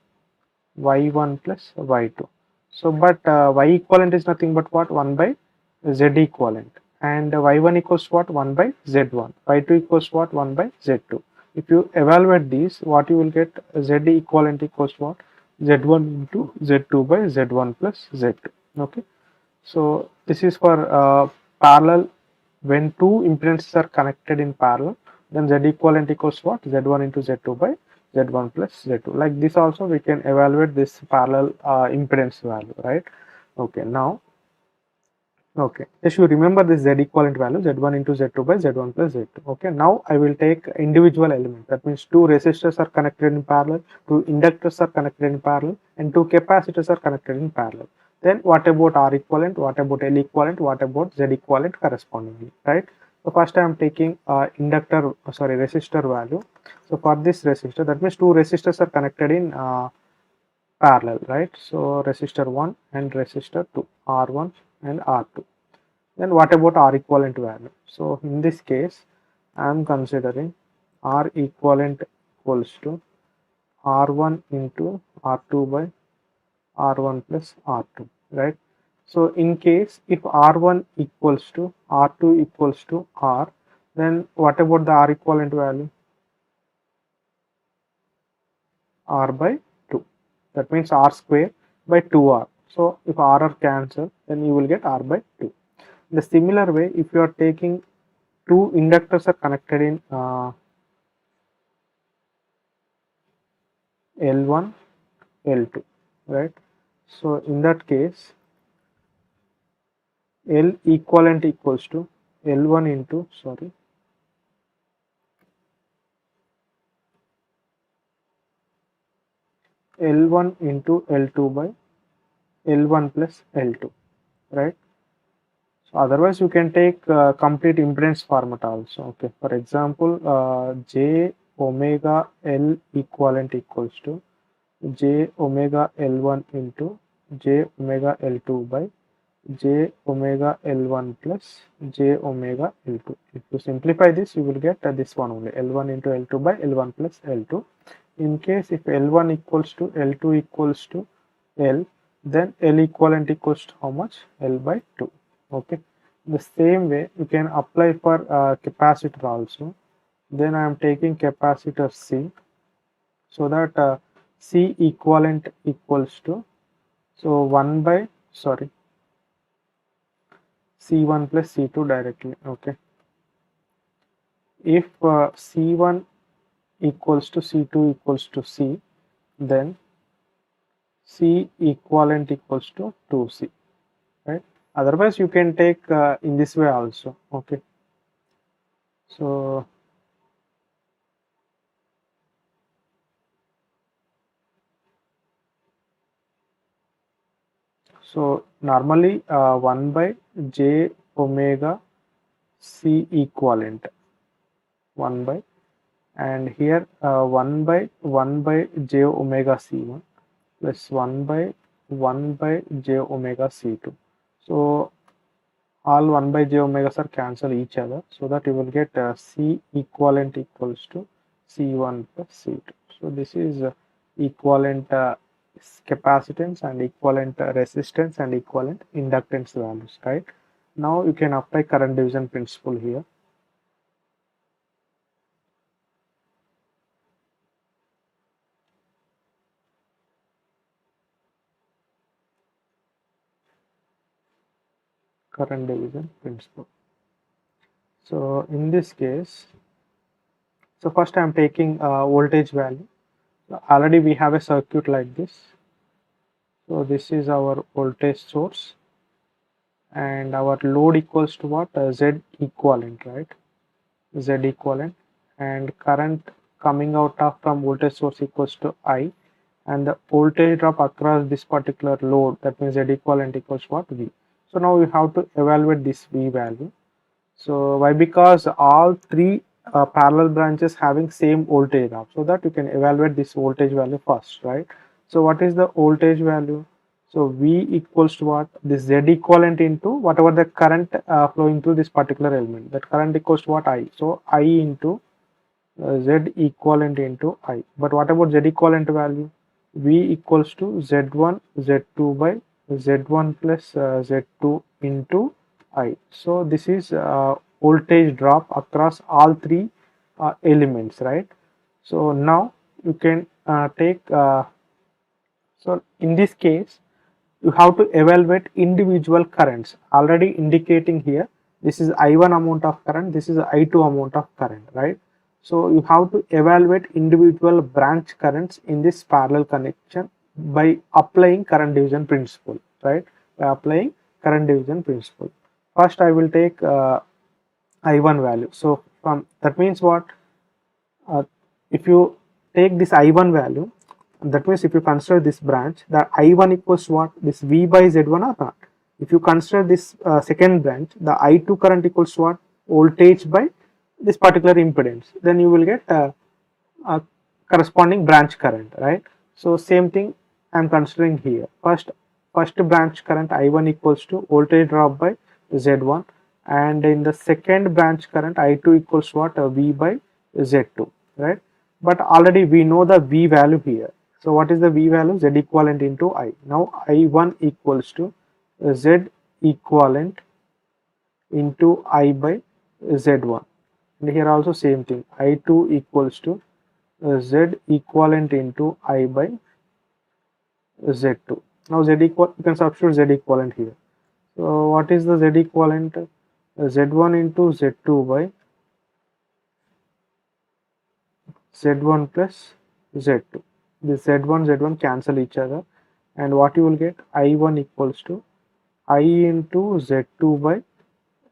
Y1 plus y2. So but y equivalent is nothing but what? 1 by z equivalent, and y1 equals to what? 1 by z1. Y2 equals to what? 1 by z2. If you evaluate these, what you will get? Z equivalent equals to what? Z1 into z2 by z1 plus z2. Okay, so this is for parallel. When two impedances are connected in parallel, then Z equivalent equals what? Z1 into Z2 by Z1 plus Z2. Like this also we can evaluate this parallel impedance value, right? Okay, now, okay, just you remember this Z equivalent value, Z1 into Z2 by Z1 plus Z2. Okay, now I will take individual elements. That means two resistors are connected in parallel, two inductors are connected in parallel, and two capacitors are connected in parallel. Then what about R equivalent, what about L equivalent, what about Z equivalent correspondingly, right? So first I am taking resistor value. So for this resistor, that means two resistors are connected in parallel, right? So resistor 1 and resistor 2, R1 and R2. Then what about R equivalent value? So in this case, I am considering R equivalent equals to R1 into R2 by R1 plus R2, right? So in case if R1 equals to R2 equals to R, then what about the R equivalent value? R by 2. That means R square by 2R. So if R are cancelled, then you will get R by 2. The similar way, if you are taking two inductors are connected in L1, L2, right? So in that case, L equivalent equals to L1 into, sorry, L1 into L2 by L1 plus L2, right? So otherwise you can take complete impedance format also. Okay, for example, J omega L equivalent equals to J omega L1 into J omega L2 by J omega L1 plus J omega L2. If you simplify this, you will get this one only, L1 into L2 by L1 plus L2. In case if L1 equals to L2 equals to L, then L equivalent equals to how much? L by 2. Okay. The same way you can apply for capacitor also. Then I am taking capacitor C, so that C equivalent equals to, so 1 by, sorry, C1 plus C2 directly. Okay. If C1 equals to C2 equals to C, then C equivalent equals to 2C, right? Otherwise you can take in this way also. Okay. So normally 1 by J omega C equivalent, 1 by, and here 1 by J omega C1 plus 1 by J omega C2. So all 1 by J omegas are cancel each other, so that you will get C equivalent equals to C1 plus C2. So this is equivalent capacitance and equivalent resistance and equivalent inductance values, right? Now you can apply current division principle here. Current division principle. So in this case, so first I am taking voltage value. So already we have a circuit like this. So this is our voltage source, and our load equals to what? Z equivalent, right? Z equivalent, and current coming out of from voltage source equals to I, and the voltage drop across this particular load, that means Z equivalent equals what? V. So now we have to evaluate this V value. So why? Because all three parallel branches having same voltage drop, so that you can evaluate this voltage value first, right? So what is the voltage value? So V equals to what? This Z equivalent into whatever the current flowing through this particular element. That current equals to what? I. So I into Z equivalent into I. But what about Z equivalent value? V equals to Z1 Z2 by Z1 plus Z2 into I. So this is voltage drop across all three elements, right? So now you can take so in this case you have to evaluate individual currents, already indicating here this is I1 amount of current, this is I2 amount of current, right? So you have to evaluate individual branch currents in this parallel connection by applying current division principle, right? By applying current division principle. First I will take I1 value. So from that means what? If you take this I1 value, that means if you consider this branch, the I1 equals what? This V by Z1 or not? If you consider this second branch, the I2 current equals what? Voltage by this particular impedance. Then you will get a corresponding branch current, right? So same thing I am considering here. First branch current I1 equals to voltage drop by Z1, and in the second branch current I2 equals what? V by Z2, right? But already we know the V value here. So what is the V value? Z equivalent into I. Now I1 equals to Z equivalent into I by Z1. And here also same thing. I2 equals to Z equivalent into I by Z2. Now Z equal, you can substitute Z equivalent here. So what is the Z equivalent? Z1 into Z2 by Z1 plus Z2. This Z1 cancel each other, and what you will get, I1 equals to I into Z2 by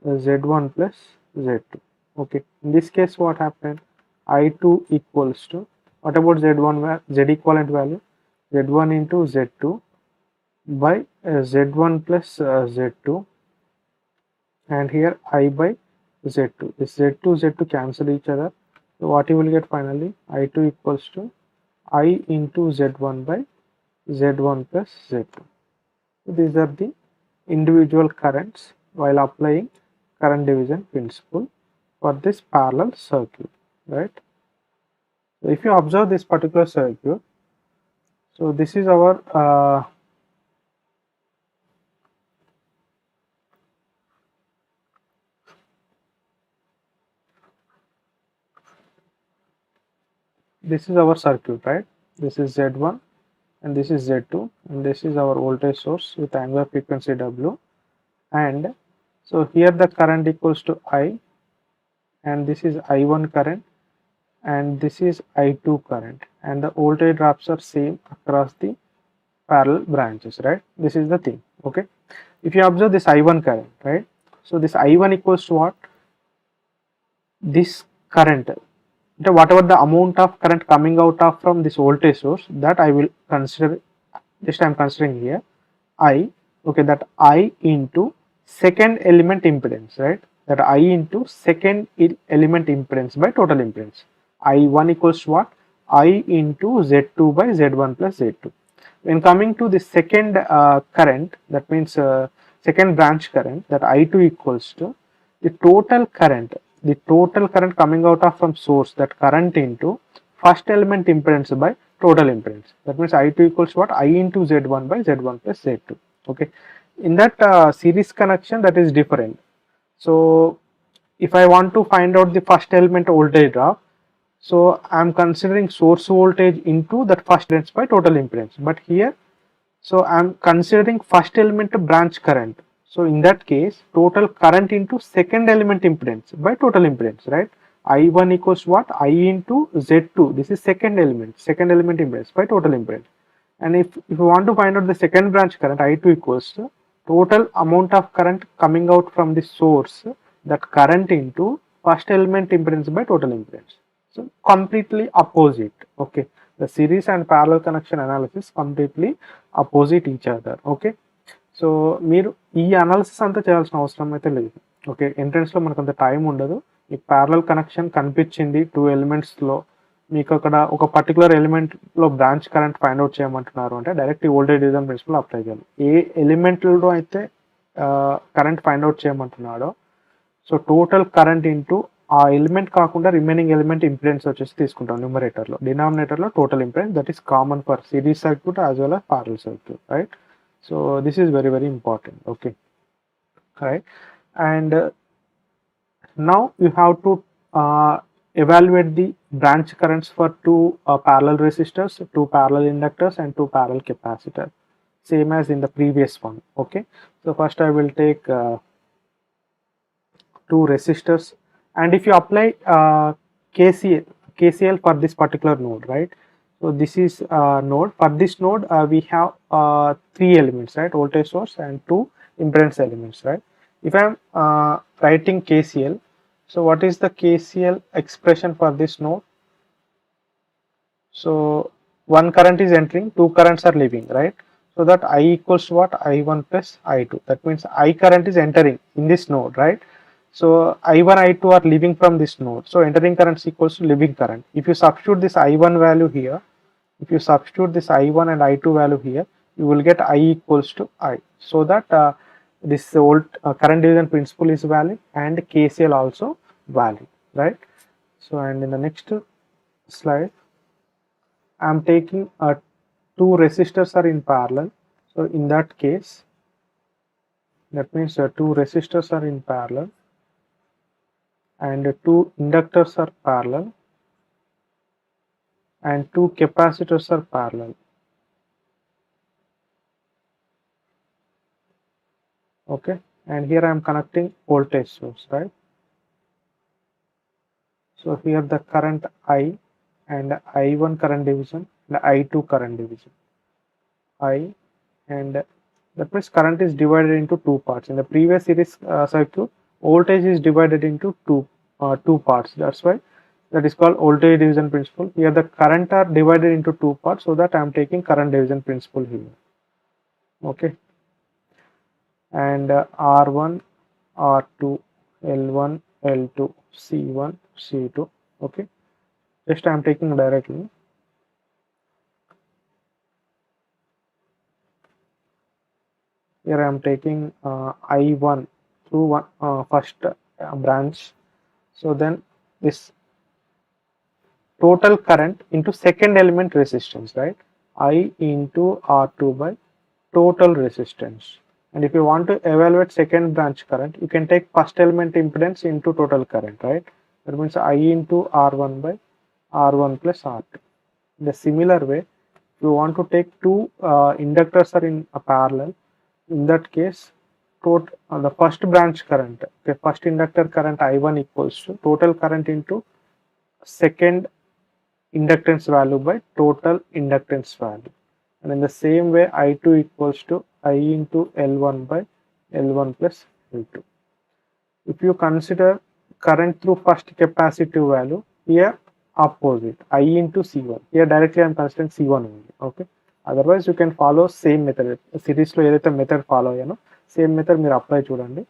Z1 plus Z2. Okay, in this case what happened, I2 equals to, what about Z1, Z equivalent value, Z1 into Z2 by Z1 plus Z2, and here I by Z2. This Z2 cancel each other. So what you will get finally, I2 equals to I into Z1 by Z1 plus Z2. So these are the individual currents while applying current division principle for this parallel circuit, right? So if you observe this particular circuit, so this is our circuit, right? This is Z1 and this is Z2, and this is our voltage source with angular frequency W, and so here the current equals to I, and this is I1 current, and this is I2 current, and the voltage drops are same across the parallel branches, right? This is the thing. Okay, if you observe this I1 current, right? So this I1 equals to what? This current, whatever the amount of current coming out of from this voltage source, that I will consider, just I am considering here I, okay, that I into second element impedance, right? That I into second element impedance by total impedance. I1 equals to what? I into Z2 by Z1 plus Z2. When coming to the second current, that means second branch current, that I2 equals to the total current coming out of from source, that current into first element impedance by total impedance. That means I2 equals to what? I into Z1 by Z1 plus Z2. Okay, in that series connection, that is different. So if I want to find out the first element voltage drop, so I am considering source voltage into that first impedance by total impedance. But here, so I am considering first element branch current. So in that case, total current into second element impedance by total impedance, right? I1 equals what? I into Z2. This is second element impedance by total impedance. And if you want to find out the second branch current, I2 equals to total amount of current coming out from the source, that current into first element impedance by total impedance. So completely opposite. Okay, the series and parallel connection analysis completely opposite each other. Okay, so మీరు ఈ analysis అంతా చేయాల్సిన అవసరం అయితే లేదు. Okay, ఎంట్రన్స్లో మనకు అంత టైం ఉండదు. మీకు ప్యారలల్ కనెక్షన్ కనిపించింది టూ ఎలిమెంట్స్లో, మీకు అక్కడ ఒక పర్టికులర్ ఎలిమెంట్లో బ్రాంచ్ కరెంట్ ఫైండ్ అవుట్ చేయమంటున్నారు అంటే డైరెక్ట్ ఈ వోల్టేజ్ డివిజన్ ప్రిన్సిపల్ అప్లై చేయాలి. ఏ ఎలిమెంట్లో అయితే కరెంట్ ఫైండ్ అవుట్ చేయమంటున్నాడో, సో టోటల్ కరెంట్ ఇంటూ ఆ ఎలిమెంట్ కాకుండా రిమైనింగ్ ఎలిమెంట్ ఇంపిడెన్స్ వచ్చేసి తీసుకుంటాం న్యూమరేటర్లో. డినామినేటర్లో total impedance, that is common for series circuit as well as parallel circuit, right? So this is very very important. Okay, right? And now you have to evaluate the branch currents for two parallel resistors, two parallel inductors, and two parallel capacitors, same as in the previous one. Okay, so first I will take two resistors, and if you apply KCL for this particular node, right? So this is node. For this node, we have three elements, right? Voltage source and two impedance elements, right? If I am writing KCL, so what is the KCL expression for this node? So one current is entering, two currents are leaving, right? So that I equals to what? I1 plus I2. That means I current is entering in this node, right? So I1, I2 are leaving from this node. So entering current equals to leaving current. If you substitute this I1 value here, if you substitute this I1 and I2 value here, you will get I equals to I. So that this current division principle is valid and KCL also valid, right? So and in the next slide, I am taking two resistors are in parallel. So in that case, that means two resistors are in parallel and two inductors are parallel and two capacitors are parallel. Okay, and here I am connecting voltage source, right? So here the current I and I1 current division and I2 current division. I and that means current is divided into two parts. In the previous series circuit, voltage is divided into two parts. That's why that is called voltage division principle. Here the current are divided into two parts, so that I am taking current division principle here. Okay, and R1, R2, L1, L2, C1, C2. Okay, just I am taking directly. Here I am taking I1 through one first branch. So then this total current into second element resistance, right? I into R2 by total resistance. And if you want to evaluate second branch current, you can take first element impedance into total current, right? That means I into R1 by R1 plus R2. In a similar way, if you want to take two inductors are in a parallel, in that case, the first branch current, okay, first inductor current I1 equals to total current into second inductance value by total inductance value. And in the same way, I2 equals to I into L1 by L1 plus L2. If you consider current through first capacitive value, here opposite, I into C1. Here directly I am considering C1 only. Okay. Otherwise, you can follow same method. Series lo edaithe method follow ayyano, same method మీరు apply చూడండి.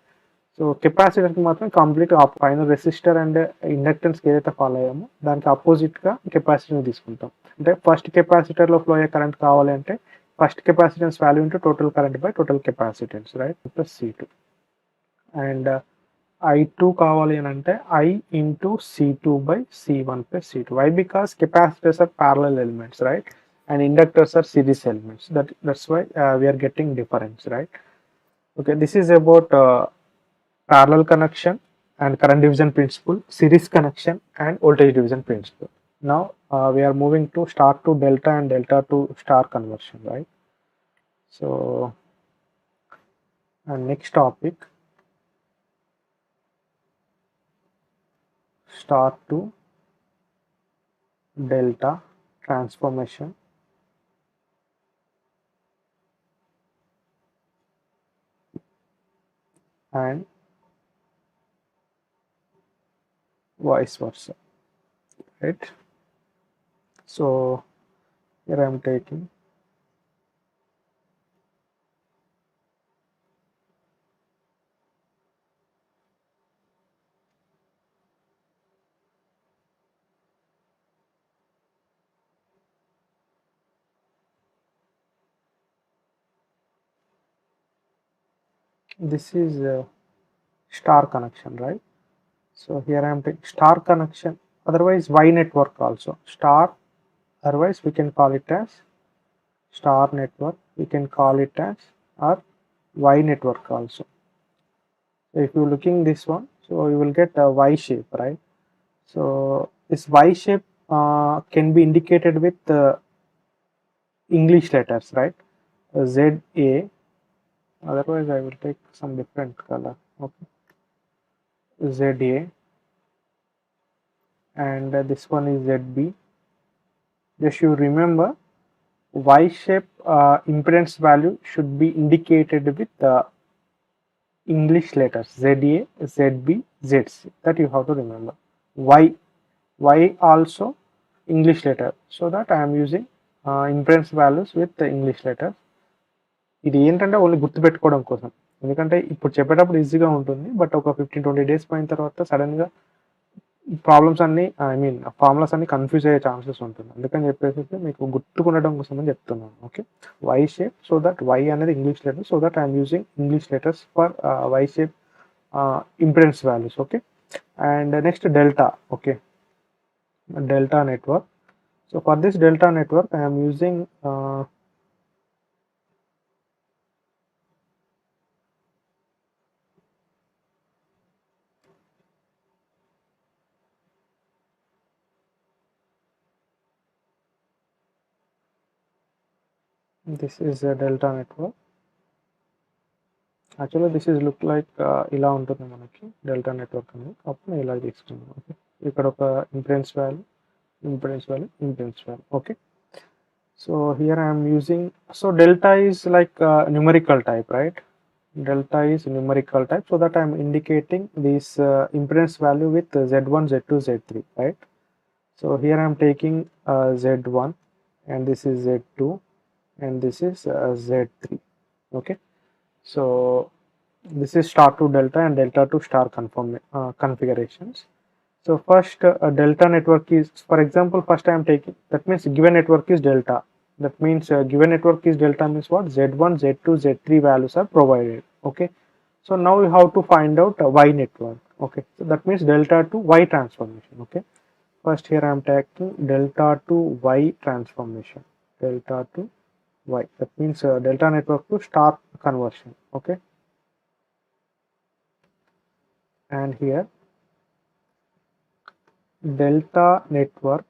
So కెపాసిటర్కి మాత్రం complete పైన resistor and ఇండక్టెన్స్కి ఏదైతే follow అయ్యామో దానికి అపోజిట్గా కెపాసిటర్ని తీసుకుంటాం. అంటే first కెపాసిటర్లో flow అయ్యే కరెంట్ కావాలి అంటే first capacitance value into total current by total capacitance, right, plus C2. And I2 కావాలి అని అంటే I into C2 by C1 plus C2. Why? Because capacitors are parallel elements, right? And inductors are series elements. That's why we are getting difference, right? Okay, this is about parallel connection and current division principle, series connection and voltage division principle. Now we are moving to star to delta and delta to star conversion, right? So next topic, star to delta transformation and vice versa, right? So here I am taking this is star connection, right? So here I am taking star connection, otherwise Y network also star, otherwise we can call it as star network, we can call it as or Y network also. So if you looking this one, so you will get a Y shape, right? So this Y shape can be indicated with English letters, right? ZA, otherwise I will take some different color. Okay, ZA, and this one is ZB. Just you remember, Y shape impedance value should be indicated with English letters ZA, ZB, ZC. That you have to remember. Y also English letter, so that I am using impedance values with the English letters. ఇది ఏంటంటే only గుర్తుపెట్టుకోవడం కోసం, ఎందుకంటే ఇప్పుడు చెప్పేటప్పుడు ఈజీగా ఉంటుంది, but ఒక 15-20 days పోయిన తర్వాత సడన్గా ప్రాబ్లమ్స్ అన్ని ఫార్ములాస్ అన్ని కన్ఫ్యూజ్ అయ్యే ఛాన్సెస్ ఉంటుంది. అందుకని చెప్పేసి మీకు గుర్తుకుండడం కోసం అని చెప్తున్నాను. Okay, Y shape, so that Y అనేది English letter, so that I'm using English letters for Y shape impedance values. Okay, and next delta. Okay, delta network. So for this delta network I am using this is a delta network. యాక్చువల్గా this is look like ఇలా ఉంటుంది మనకి delta network అనేది. అప్పుడు ఇలా తీసుకున్నాం. Okay, ఇక్కడ ఒక impedance value, impedance value, impedance value. Okay, so here I am using, so delta is like numerical type, right? Delta is numerical type, so that I am indicating this impedance value with z1, z2, z3, right? So here I am taking z1, and this is z2, and this is z3. Okay, so this is star to delta and delta to star configurations. So first delta network is, for example, first I am taking, that means given network is delta. That means given network is delta means what? Z1, Z2, Z3 values are provided. Okay, so now we have to find out Y network. Okay, so that means delta to Y transformation. Okay, first here I am taking delta to Y transformation. Delta to Y. That means delta network to star conversion. Okay, and here delta network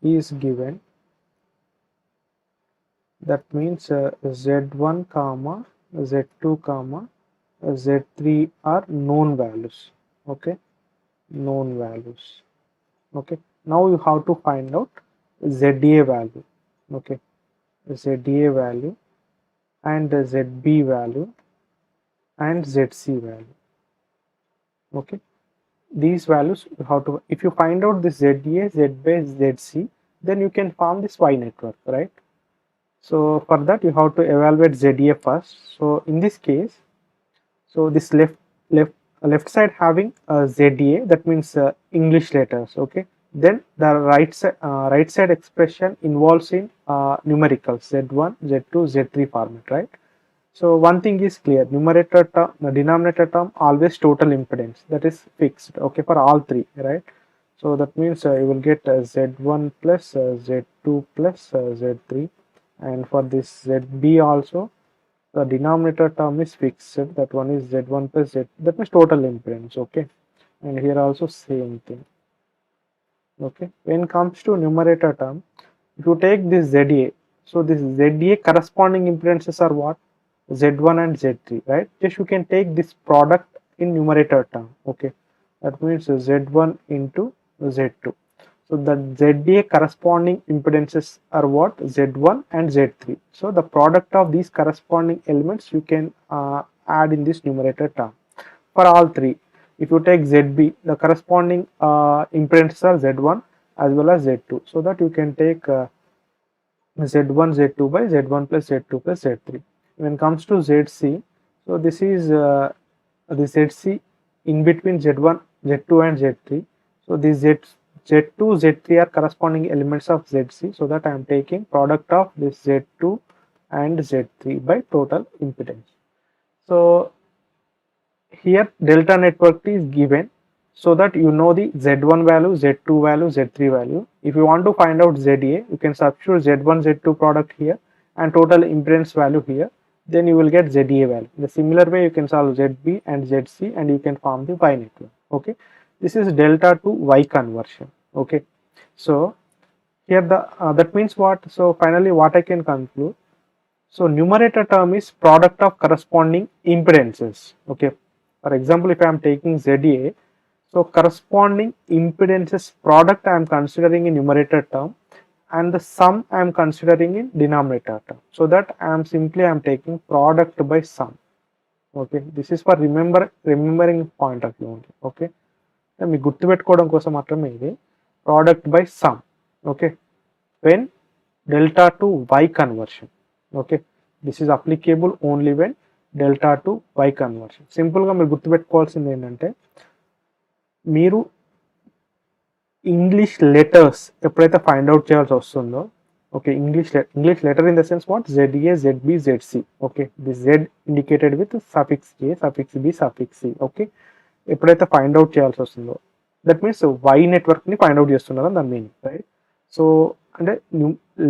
is given, that means z1 comma z2 comma z3 are known values. Okay, known values. Okay, now you have to find out za value. Okay, za value and zb value and zc value. Okay, these values you have to, if you find out this za, zb, zc, then you can form this Y network, right? So for that you have to evaluate ZA first. So in this case, so this left side having ZA, that means English letters. Okay, then the right side expression involves in numericals Z1, Z2, Z3 format, right? So one thing is clear, numerator term, the denominator term always total impedance, that is fixed. Okay, for all three, right? So that means you will get Z1 plus Z2 plus Z3, and for this ZB also the denominator term is fixed, that one is Z1 plus Z, that means total impedance. Okay, and here also same thing. Okay, when it comes to numerator term, if you take this ZA, so this ZA corresponding impedances are what? Z1 and Z3, right? Just you can take this product in numerator term. Okay, that means Z1 into Z2. So the ZA corresponding impedances are what? Z1 and Z3. So the product of these corresponding elements you can add in this numerator term for all three. If you take ZB, the corresponding impedances are Z1 as well as Z2. So that you can take Z1, Z2 by Z1 plus Z2 plus Z3. When it comes to ZC, so this is the ZC in between Z1, Z2 and Z3. So these Z2, Z3 are corresponding elements of ZC. So that I am taking product of this Z2 and Z3 by total impedance. So here delta network is given, so that you know the Z1 value, Z2 value, Z3 value. If you want to find out ZA, you can substitute Z1, Z2 product here and total impedance value here. Then you will get ZA value. In a similar way, you can solve ZB and ZC and you can form the Y network. Okay, this is delta to Y conversion. Okay, so here the that means what? So finally, what I can conclude. So numerator term is product of corresponding impedances. Okay, for example, if I am taking ZA, so corresponding impedances product I am considering in numerator term, and the sum I am considering in denominator term. So that I am taking product by sum. Okay, this is for remembering point of view only. Okay, మీ గుర్తుపెట్టుకోవడం కోసం మాత్రమే ఇది product by sum. Okay, when delta to Y conversion. Okay, this is applicable only when delta to Y conversion. Simple గా మీరు గుర్తుపెట్టుకోవాల్సింది ఏంటంటే, మీరు English letters ఎప్పుడైతే find out చేయాల్సి వస్తుందో, okay, English letter in the sense what? ZA, ZB, ZC. Okay, the Z indicated with suffix A, suffix B, suffix C. Okay, ఎప్పుడైతే find out చేయాల్సి వస్తుందో, దట్ మీన్స్ Y నెట్వర్క్ ని find out చేస్తున్నారో దాని meaning, right? So అంటే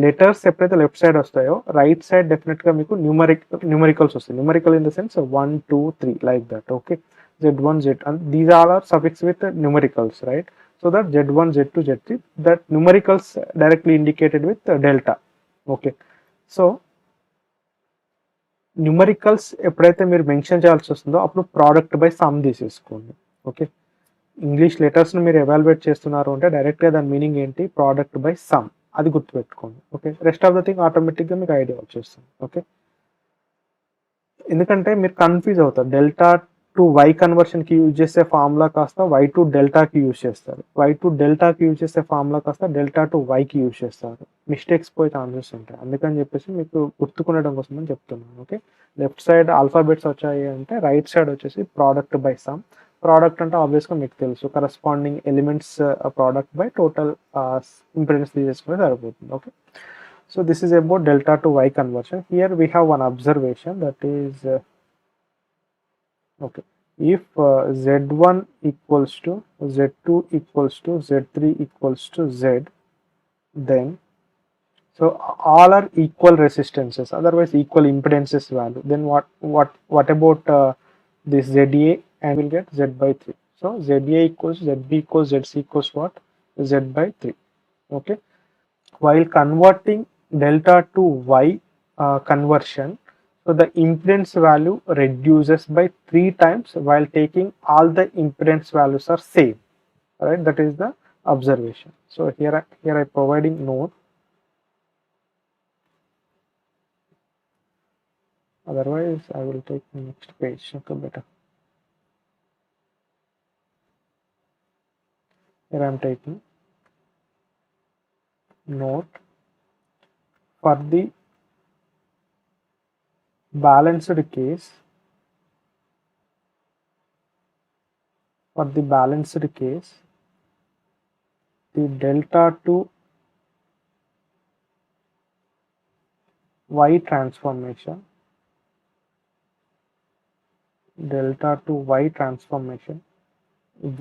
letters ఎప్పుడైతే left side వస్తాయో, right side definite గా మీకు న్యూమరికల్స్ వస్తాయి. Numerical in the sense 1, 2, 3 like that. Okay, Z1, Z, and these all are suffixed with numericals, right? So that Z1, Z2, Z3, that numericals directly indicated with delta. Okay, so numericals ఎప్పుడైతే మీరు mention చేయాల్సి వస్తుందో అప్పుడు product by some తీసేసుకోండి. Okay, English లెటర్స్ని మీరు evaluate చేస్తున్నారు అంటే డైరెక్ట్గా దాని మీనింగ్ ఏంటి, ప్రోడక్ట్ బై సమ్, అది గుర్తుపెట్టుకోండి. Okay, rest of the thing ఆటోమేటిక్గా మీకు ఐడియా వచ్చేస్తుంది. ఓకే, ఎందుకంటే మీరు కన్ఫ్యూజ్ అవుతారు, డెల్టా టు వై కన్వర్షన్కి యూజ్ చేసే ఫార్ములా కాస్త వై టు డెల్టాకి యూజ్ చేస్తారు, వై టు డెల్టాకి యూజ్ చేసే ఫార్ములా కాస్త డెల్టా టు వైకి యూజ్ చేస్తారు, మిస్టేక్స్ పోయే ఛాన్సెస్ ఉంటాయి. అందుకని చెప్పేసి మీకు గుర్తుకునడం కోసం అని చెప్తున్నాను. ఓకే, లెఫ్ట్ సైడ్ ఆల్ఫాబెట్స్ వచ్చాయి అంటే రైట్ సైడ్ వచ్చేసి ప్రోడక్ట్ బై సమ్. ప్రోడక్ట్ అంటే ఆబ్వియస్గా మీకు తెలుసు, corresponding elements product by total impedance తీసేసుకుంటే సరిపోతుంది. Okay, so this is about delta to y conversion. Here we have one observation, that is okay, if z1 equals to z2 equals to z3 equals to z, then so all are equal resistances, otherwise equal impedances value, then what about this za, and we'll get z by 3. So za equals zb equals zc equals what, z by 3. Okay, while converting delta to y conversion, so the impedance value reduces by 3 times while taking all the impedance values are same. Right, that is the observation. So here I providing note, otherwise I will take the next page. Okay, better. Here I am taking note for the balanced case. For the balanced case, the delta to y transformation, delta to y transformation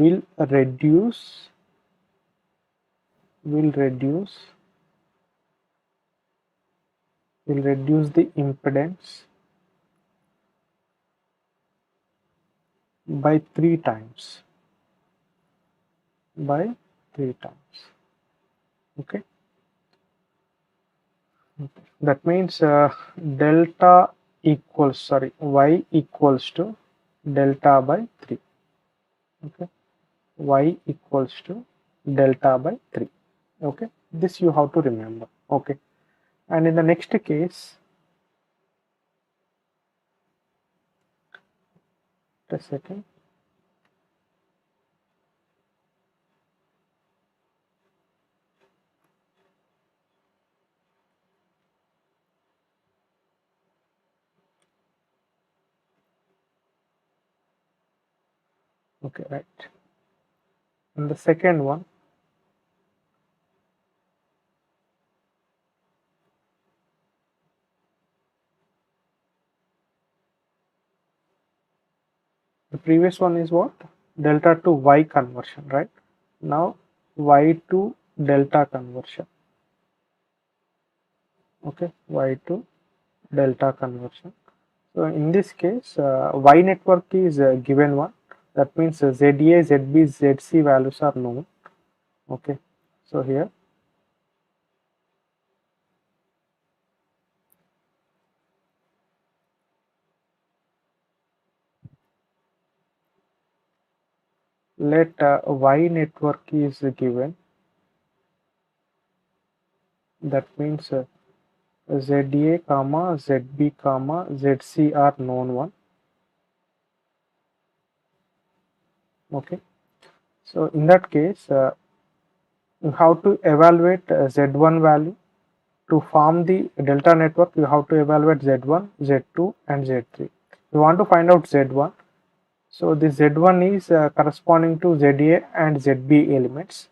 will reduce the impedance by 3 times. Okay, that means delta equals, sorry, y equals to delta by 3. Okay, y equals to delta by 3. Okay, this you have to remember. Okay, and in the next case, just a second. Okay, right, and the second one, the previous one is what, delta to y conversion, right? Now y to delta conversion. Okay, y to delta conversion. So in this case, y network is given one, that means za, zb, zc values are known. Okay, so here let y network is given, that means za comma zb comma zc are known one. Okay, so in that case you have to evaluate z1 value. To form the delta network, you have to evaluate z1, z2 and z3. You want to find out z1, so this z1 is corresponding to za and zb elements,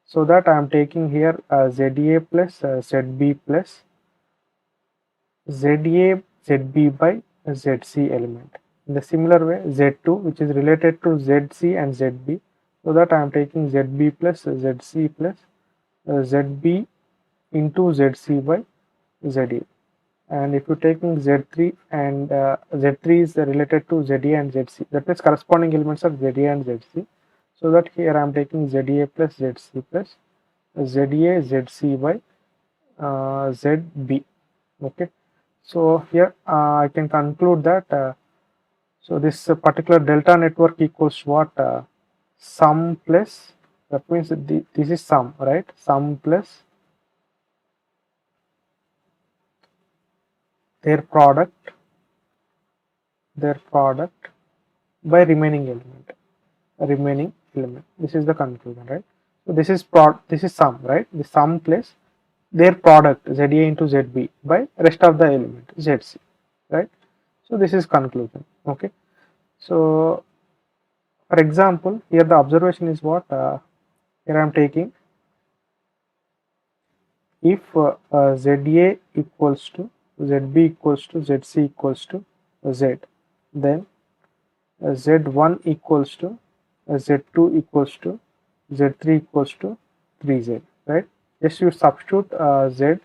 so that I am taking here za plus zb plus za zb by zc element. In the similar way, z2, which is related to zc and zb, so that I am taking zb plus zc plus zb into zc by za. And if you taking z3 and z3 is related to za and zc, that means corresponding elements are za and zc, so that here I am taking za plus zc plus za zc by zb. Okay, So here I can conclude that so this particular delta network equals what, sum plus, that means this is sum, right? Sum plus their product by remaining element. This is the conclusion, right? So this is sum, right? The sum plus their product ZA into ZB by rest of the element ZC, right? So this is conclusion. Okay, so for example, here the observation is what, here I am taking, if ZA equals to ZB equals to ZC equals to Z, then Z1 equals to Z2 equals to Z3 equals to 3Z, right? Just you substitute Z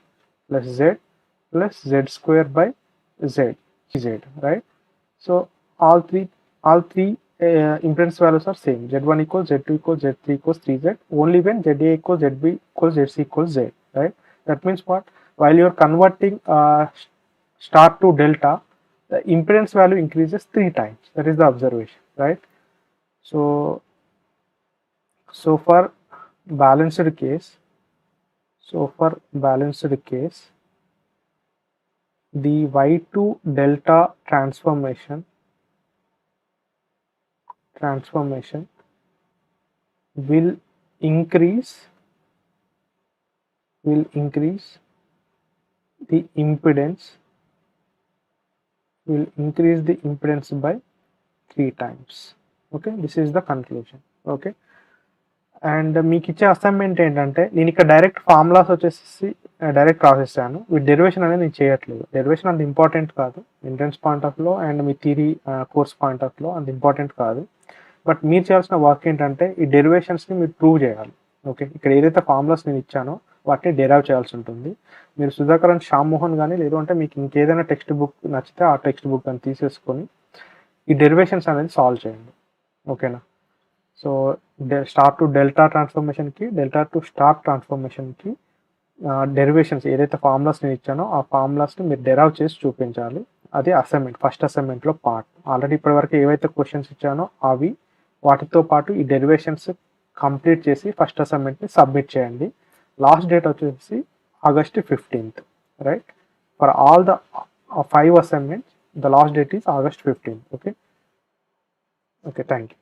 plus Z square by Z, right? So all three impedance values are same. Z1 equals, Z2 equals, Z3 equals 3Z, only when ZA equals, ZB equals, ZC equals Z, right? That means what? While you are converting star to delta, the impedance value increases 3 times. That is the observation, right? So for balanced case, the Y to delta transformation will increase the impedance by 3 times. Okay, this is the conclusion. Okay, and మీకు ఇచ్చే assignment ఏంటంటే, నేను ఇక్కడ direct formulas వచ్చేసి direct రాసేసాను. With derivation అనేది నేను చేయట్లేదు. Derivation అంత ఇంపార్టెంట్ కాదు ఎంట్రన్స్ పాయింట్ ఆఫ్ లో and me theory course point of లో అంత ఇంపార్టెంట్ కాదు. బట్ మీరు చేయాల్సిన వర్క్ ఏంటంటే ఈ డెరివేషన్స్ని మీరు ప్రూవ్ చేయాలి. ఓకే, ఇక్కడ ఏదైతే ఫార్ములాస్ నేను ఇచ్చానో వాటిని డెరైవ్ చేయాల్సి ఉంటుంది. మీరు సుధాకర్ అండ్ శ్యామ్మోహన్ కానీ లేదు అంటే మీకు ఇంకేదైనా టెక్స్ట్ బుక్ నచ్చితే ఆ టెక్స్ట్ బుక్ అని తీసేసుకొని ఈ డెరివేషన్స్ అనేది సాల్వ్ చేయండి. ఓకేనా? సో స్టార్ టు డెల్టా ట్రాన్స్ఫర్మేషన్కి, డెల్టా టు స్టార్ ట్రాన్స్ఫర్మేషన్కి డెరివేషన్స్ ఏదైతే ఫార్ములాస్ నేను ఇచ్చానో ఆ ఫార్ములాస్ని మీరు డెరైవ్ చేసి చూపించాలి. అది అసైన్మెంట్, ఫస్ట్ అసైన్మెంట్లో పార్ట్. ఆల్రెడీ ఇప్పటివరకు ఏవైతే క్వశ్చన్స్ ఇచ్చానో అవి, వాటితో పాటు ఈ డెరివేషన్స్ కంప్లీట్ చేసి ఫస్ట్ అసైన్మెంట్ని సబ్మిట్ చేయండి. లాస్ట్ డేట్ వచ్చేసి August 15th, right? For all the 5 assignments, the last date is August 15th. Okay, thank you.